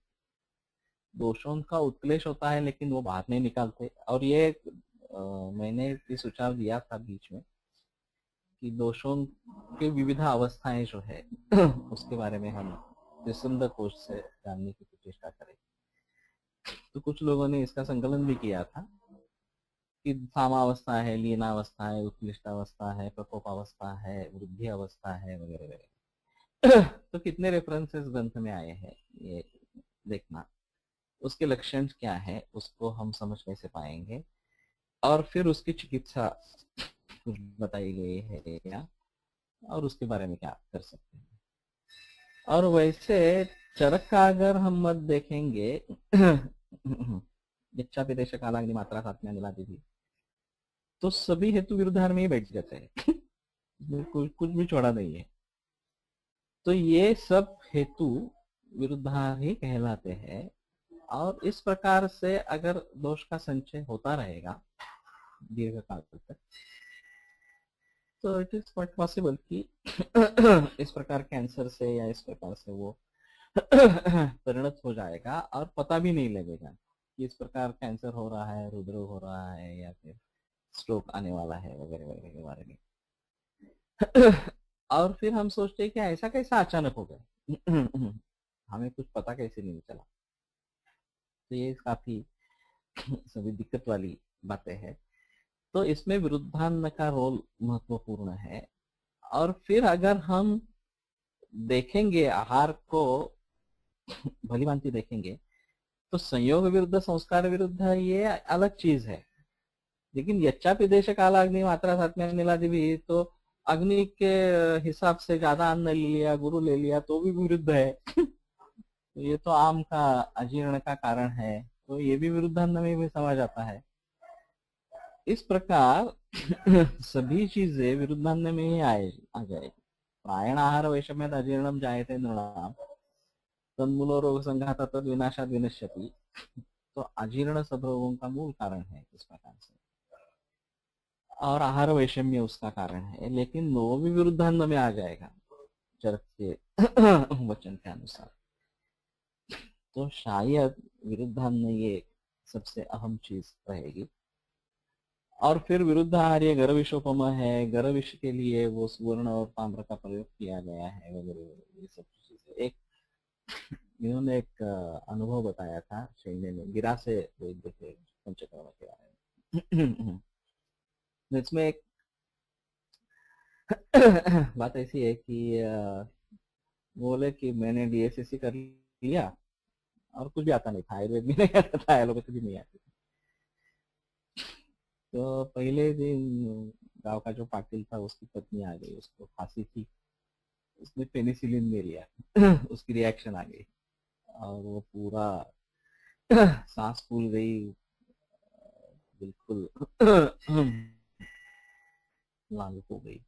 Speaker 1: दोषों का उत्क्लेश होता है लेकिन वो बाहर नहीं निकालते। और ये मैंने भी सुझाव दिया था बीच में कि दोषों के विविध अवस्थाएं जो है उसके बारे में हम त्रिसंध कोश से जानने की चेष्टा करें। तो कुछ लोगों ने इसका संकलन भी किया था कि सामावस्था है, लीनावस्था है, उत्कृष्टावस्था है, प्रकोपावस्था है, वृद्धि अवस्था है वगैरह वगैरह। तो कितने रेफरेंसेस ग्रंथ में आए हैं ये देखना, उसके लक्षण क्या है उसको हम समझ कैसे पाएंगे, और फिर उसकी चिकित्सा कुछ बताई गई है क्या, और उसके बारे में क्या कर सकते हैं। और वैसे चरक का अगर हम मत देखेंगे इच्छा विदेश कालाग्नि मात्रा सात्म्य निलादि भी, तो सभी हेतु विरुद्धार में ही बैठ जाते हैं। बिल्कुल कुछ भी छोड़ा नहीं है। तो ये सब हेतु विरुद्धार ही कहलाते हैं। और इस प्रकार से अगर दोष का संचय होता रहेगा दीर्घ काल तक, तो इट इज क्वाइट पॉसिबल कि इस प्रकार कैंसर से या इस प्रकार से वो परिणत हो जाएगा और पता भी नहीं लगेगा कि इस प्रकार कैंसर हो रहा है, हृदरोग हो रहा है, या फिर स्ट्रोक आने वाला है वगैरह वगैरह के बारे में। और फिर हम सोचते हैं कि ऐसा कैसा अचानक हो गया, हमें कुछ पता कैसे नहीं चला। तो ये काफी सभी दिक्कत वाली बातें हैं। तो इसमें विरुद्धान्न का रोल महत्वपूर्ण है। और फिर अगर हम देखेंगे आहार को भली भांति देखेंगे, तो संयोग विरुद्ध संस्कार विरुद्ध ये अलग चीज है। लेकिन यच्चापि देश काल अग्नि मात्रा सात्म्य निलादि भी, तो अग्नि के हिसाब से ज्यादा अन्न ले लिया, गुरु ले लिया, तो भी विरुद्ध है। तो ये तो आम का अजीर्ण का कारण है, तो ये भी विरुद्धान्न में भी समझ आता है। इस प्रकार सभी चीजें विरुद्धान्न में ही आ जाएगी। प्रायण आहार वैषम्यात अजीर्णम जायते नृणाम तन्मूलो रोग संघाता तद विनाशाद विनश्यति। तो अजीर्ण सब रोगों का मूल कारण है इस प्रकार से, और आहार वैषम्य उसका कारण है। लेकिन वो भी विरुद्धान्न में आ जाएगा चरक के वचन के अनुसार। तो शायद विरुद्धान्न ये सबसे अहम चीज रहेगी। और फिर विरुद्ध आहार्य गर्विशोपम है, गर्विश के लिए वो सुवर्ण और ताम्र का प्रयोग किया गया है वगैरह, ये सब चीजें। एक इन्होंने एक अनुभव बताया था सैन्य में, गिरा से वैद्य थे पंचकर्म के बारे में। इसमें एक बात ऐसी है कि बोले कि मैंने डीएसएससी कर लिया और कुछ भी आता नहीं था, आयुर्वेद भी नहीं आता था, एलोपैथी भी नहीं आती थी। तो पहले दिन गांव का जो पाटिल था उसकी पत्नी आ गई, उसको खांसी थी, उसने पेनिसिलिन ले लिया। उसकी रिएक्शन आ गई और वो पूरा सांस फूल गई बिल्कुल, लालू हो गई।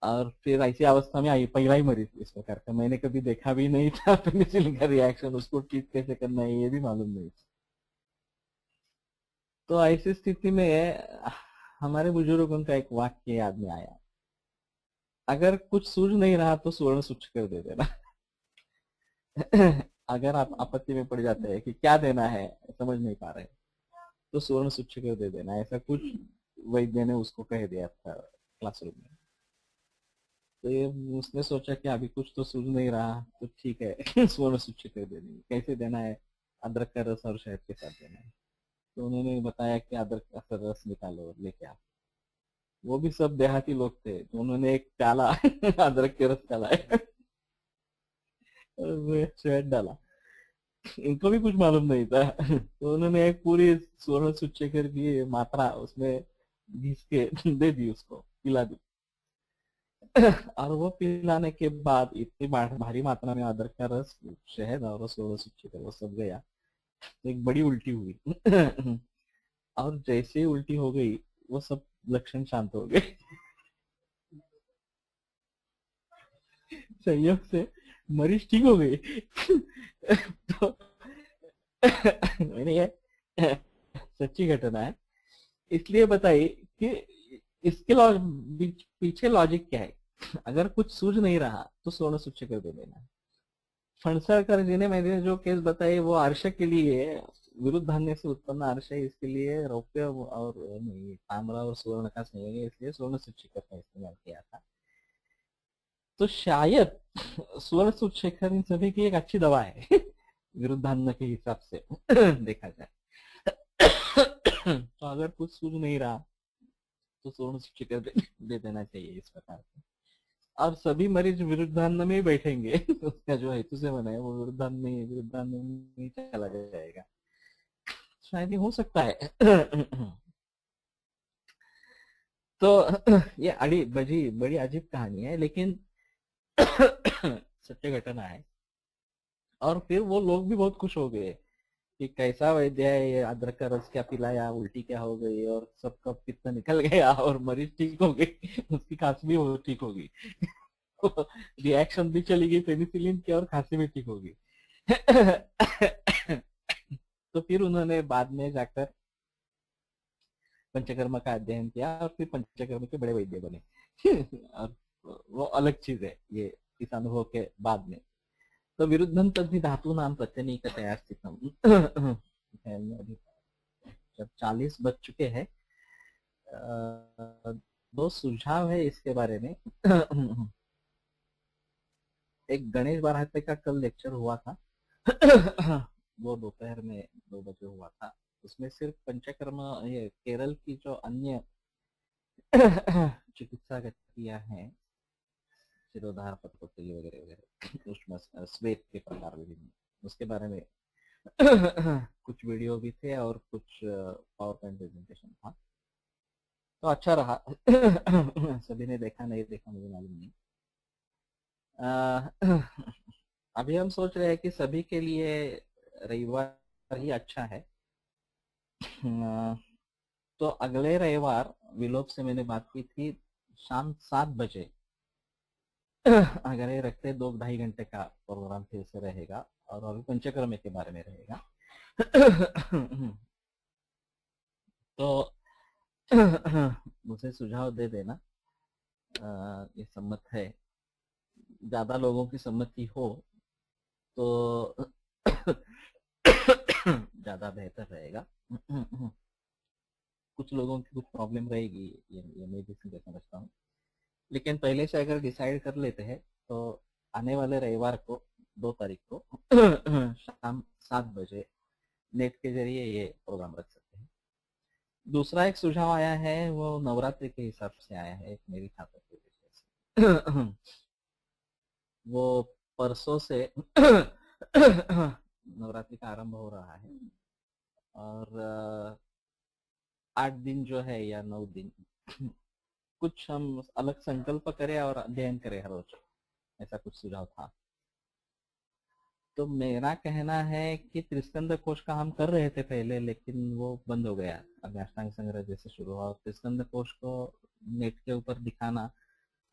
Speaker 1: और फिर ऐसी अवस्था में आई, पहला ही मरीज इस प्रकार का मैंने कभी देखा भी नहीं था। पेनिसिलिन का रिएक्शन, उसको ठीक कैसे करना है ये भी मालूम नहीं। तो ऐसी स्थिति में हमारे बुजुर्गों का एक वाक्य याद में आया, अगर कुछ सूझ नहीं रहा तो स्वर्ण सूच कर दे देना। अगर आप आपत्ति में पड़ जाते हैं कि क्या देना है, समझ नहीं पा रहे, तो स्वर्ण सूच कर दे देना। ऐसा कुछ वैद्य ने उसको कह दिया था क्लासरूम में। तो ये उसने सोचा कि अभी कुछ तो सूझ नहीं रहा, तो ठीक है स्वर्ण सूच कर दे देंगे। कैसे देना है? अदरक का रस और शहद के साथ देना है। तो उन्होंने बताया कि अदरक का रस निकालो और लेके आओ। वो भी सब देहाती लोग थे, तो उन्होंने एक प्याला अदरक के रस का लाया और शहद डाला। इनको भी कुछ मालूम नहीं था। तो उन्होंने एक पूरी स्वर्ण सुचेकर की मात्रा उसमें घिस के दे दी, उसको पिला दी। और वो पिलाने के बाद इतनी भारी मात्रा में अदरक का रस, शहद और स्वर्ण सुचेकर वो सब गया, तो एक बड़ी उल्टी हुई। और जैसे ही उल्टी हो गई, वो सब लक्षण शांत हो गए। संयोग से मरीज ठीक हो गई। तो मैंने ये सच्ची घटना है, इसलिए बताई कि इसके पीछे लॉजिक क्या है। अगर कुछ सूझ नहीं रहा तो स्वर्ण सूच्य कर दे देना। फणसरकर जी ने मैंने जो केस बताई वो अर्श के लिए, विरुद्ध धान्य से उत्पन्न अर्श है, इसके लिए रौप्य और नहीं, ताम्र और स्वर्ण का संयोग है, इसलिए स्वर्ण सूच्यकर का इस्तेमाल किया था। तो शायद स्वर्ण सूच्यकर इन सभी की एक अच्छी दवा है विरुद्धान्न के हिसाब से देखा जाए। तो अगर कुछ सूझ नहीं रहा तो स्वर्ण सूच्यकर दे देना चाहिए इस प्रकार से। और सभी मरीज विरुद्धान्न में ही बैठेंगे। उसका जो हेतु से बना है वो विरुद्धान्न में ही चला जाएगा। शायद ये हो सकता है। तो ये बड़ी अजीब कहानी है, लेकिन सत्य घटना है। और फिर वो लोग भी बहुत खुश हो गए कि कैसा वैद्य है ये, अदरक का रस क्या पिलाया, उल्टी क्या हो गई और सबका पित्त निकल गया और मरीज ठीक हो गई, उसकी खांसी भी वो ठीक हो गई। रिएक्शन भी चली गई पेनिसिलिन की और खांसी भी ठीक हो गई। तो फिर उन्होंने बाद में जाकर पंचकर्म का अध्ययन किया और फिर पंचकर्म के बड़े वैद्य बने। और वो अलग चीज है ये, इस अनुभव के बाद में। तो विरुद्धं तद्धि धातूनां प्रत्यनीकतया स्थितम्। अभी जब 40 बज चुके हैं, दो सुझाव है इसके बारे में। एक गणेश बाराते का कल लेक्चर हुआ था। वो दोपहर में 2 बजे हुआ था। उसमें सिर्फ पंचकर्म, ये केरल की जो अन्य चिकित्सा गतियां हैं, शिरोधार पत्रोत्तली वगैरह वगैरह, उष्मा श्वेत के प्रकार विभिन्न, उसके बारे में कुछ वीडियो भी थे और कुछ पावर पॉइंट प्रेजेंटेशन था। तो अच्छा रहा। सभी ने देखा नहीं देखा मुझे मालूम नहीं। अभी हम सोच रहे हैं कि सभी के लिए रविवार ही अच्छा है। तो अगले रविवार विलोप से मैंने बात की थी, शाम 7 बजे अगर ये रखते 2-2.5 घंटे का प्रोग्राम फिर से रहेगा और अभी पंचकर्म के बारे में रहेगा। तो मुझे सुझाव दे देना, ये सम्मत है। ज्यादा लोगों की सम्मति हो तो ज्यादा बेहतर रहेगा। कुछ लोगों की कुछ प्रॉब्लम रहेगी, ये मैं भी समझता हूँ, लेकिन पहले से अगर डिसाइड कर लेते हैं तो आने वाले रविवार को 2 तारीख को शाम 7 बजे नेट के जरिए ये प्रोग्राम रख सकते हैं। दूसरा एक सुझाव आया है, वो नवरात्रि के हिसाब से आया है, एक मेरी छात्र के विषय से। वो परसों से नवरात्रि का आरंभ हो रहा है और 8 दिन जो है या 9 दिन कुछ हम अलग संकल्प करें और अध्ययन करें हर रोज, ऐसा कुछ सुझाव था। तो मेरा कहना है कि त्रिस्कंद कोश का हम कर रहे थे पहले, लेकिन वो बंद हो गया। अभी अष्टांग संग्रह जैसे शुरू हुआ, त्रिस्कंद कोश को नेट के ऊपर दिखाना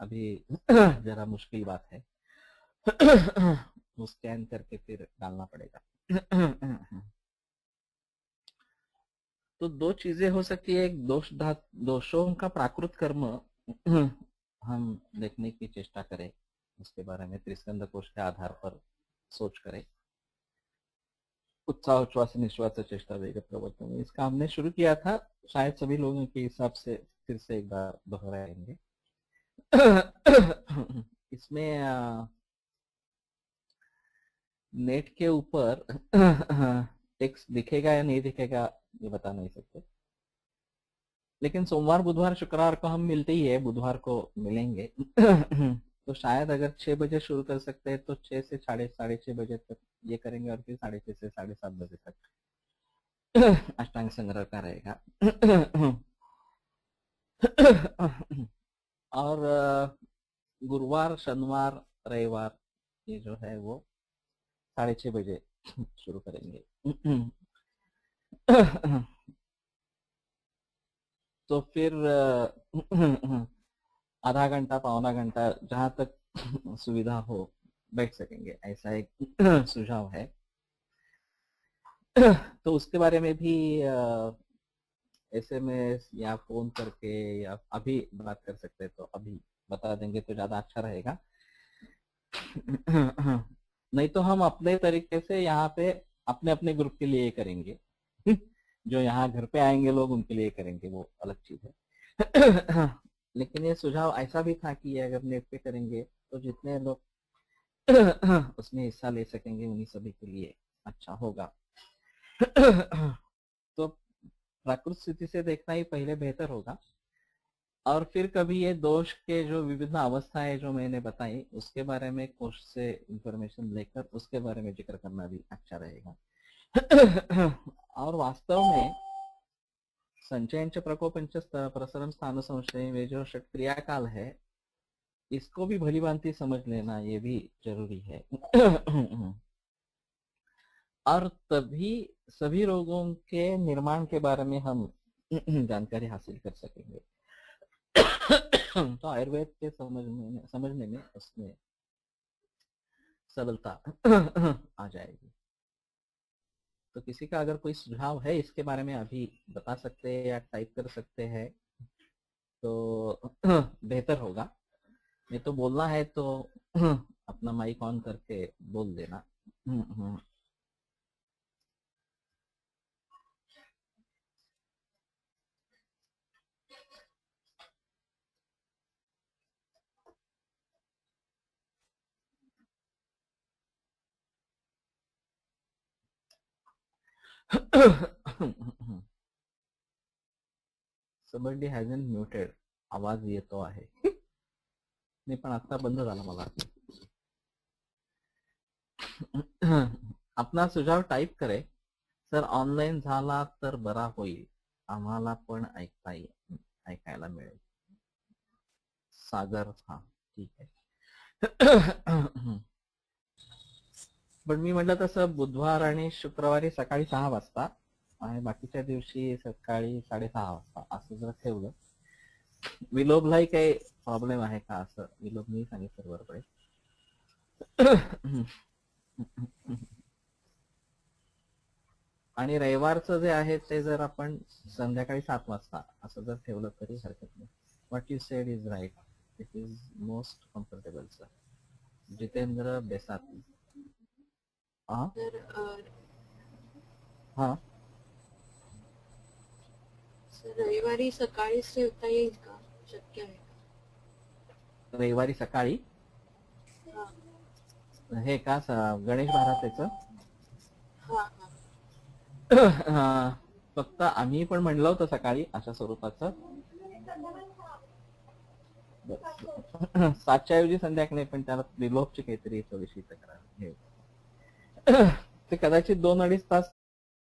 Speaker 1: अभी जरा मुश्किल बात है। वो स्कैन करके फिर डालना पड़ेगा। तो 2 चीजें हो सकती है, एक दोषों का प्राकृत कर्म हम देखने की चेष्टा करें, उसके बारे में त्रिस्कंद कोश के आधार पर सोच करें। उत्साह उच्छ्वास निश्वास चेष्टा वेग प्रवर्तन, इसका हमने शुरू किया था, शायद सभी लोगों के हिसाब से फिर से एक बार दोहराएंगे। इसमें नेट के ऊपर टेक्स्ट दिखेगा या नहीं दिखेगा ये बता नहीं सकते, लेकिन सोमवार बुधवार शुक्रवार को हम मिलते ही है, बुधवार को मिलेंगे। तो शायद अगर 6 बजे शुरू कर सकते हैं तो 6 से 6:30 बजे तक ये करेंगे और फिर 6:30 से 7:30 बजे तक अष्टांग संग्रह का रहेगा। और गुरुवार शनिवार रविवार ये जो है वो 6:30 बजे शुरू करेंगे। तो फिर आधा घंटा पौना घंटा जहां तक सुविधा हो बैठ सकेंगे, ऐसा एक सुझाव है। तो उसके बारे में भी SMS या फोन करके या अभी बात कर सकते हैं, तो अभी बता देंगे तो ज्यादा अच्छा रहेगा। नहीं तो हम अपने तरीके से यहाँ पे अपने अपने ग्रुप के लिए करेंगे। जो यहाँ घर पे आएंगे लोग उनके लिए करेंगे, वो अलग चीज है। लेकिन ये सुझाव ऐसा भी था कि अगर नेट पे करेंगे तो जितने लोग उसमें हिस्सा ले सकेंगे उन्हीं सभी के लिए अच्छा होगा। तो प्राकृत स्थिति से देखना ही पहले बेहतर होगा, और फिर कभी ये दोष के जो विभिन्न अवस्थाएं जो मैंने बताई उसके बारे में कोश से इंफॉर्मेशन लेकर उसके बारे में जिक्र करना भी अच्छा रहेगा। और वास्तव में संचयन प्रकोपंच प्रसरम स्थान संशय में जो षट क्रियाकाल है इसको भी भली भांति समझ लेना ये भी जरूरी है। और तभी सभी रोगों के निर्माण के बारे में हम जानकारी हासिल कर सकेंगे। तो आयुर्वेद के समझने में उसमें सरलता आ जाएगी। तो किसी का अगर कोई सुझाव है इसके बारे में अभी बता सकते हैं या टाइप कर सकते हैं तो बेहतर होगा। नहीं तो बोलना है तो अपना माइक ऑन करके बोल देना। somebody hasn't muted. आवाज येतो आहे. नाही पण आता बंद झाला मला. अपना सुझाव टाइप करे. सर ऑनलाईन झाला तर बरा होईल. आम्हाला पण ऐकायला मिळेल. सागर हा ठीक आहे. पण मी म्हटलं तसं बुधवार आणि शुक्रवारी सकाळी 6 वाजता आणि बाकीच्या दिवशी सकाळी 6:30 वाजता असं जर ठेवलं. विलोभलाही काही प्रॉब्लेम आहे का असं विलोभनी सांगितलं बरोबर आहे. आणि रविवारचं जे आहे ते जर आपण संध्याकाळी 7 वाजता असं जर ठेवलं तरी हरकत नाही. What you said is right. It is most comfortable sir. Jitendra Besati. हा
Speaker 2: रविवारी सकाळीच ठेवता येईल का? शक्य आहे का?
Speaker 1: रविवारी सकाळी हे का गणेश भारतेचं. फक्त आम्ही पण म्हणलं होतं सकाळी अशा स्वरूपाचं. 7च्या ऐवजी संध्याकाळी पण त्याला विलोपची काहीतरी थोडीशी तक्रार. ते कदाचित 2-2.5 तास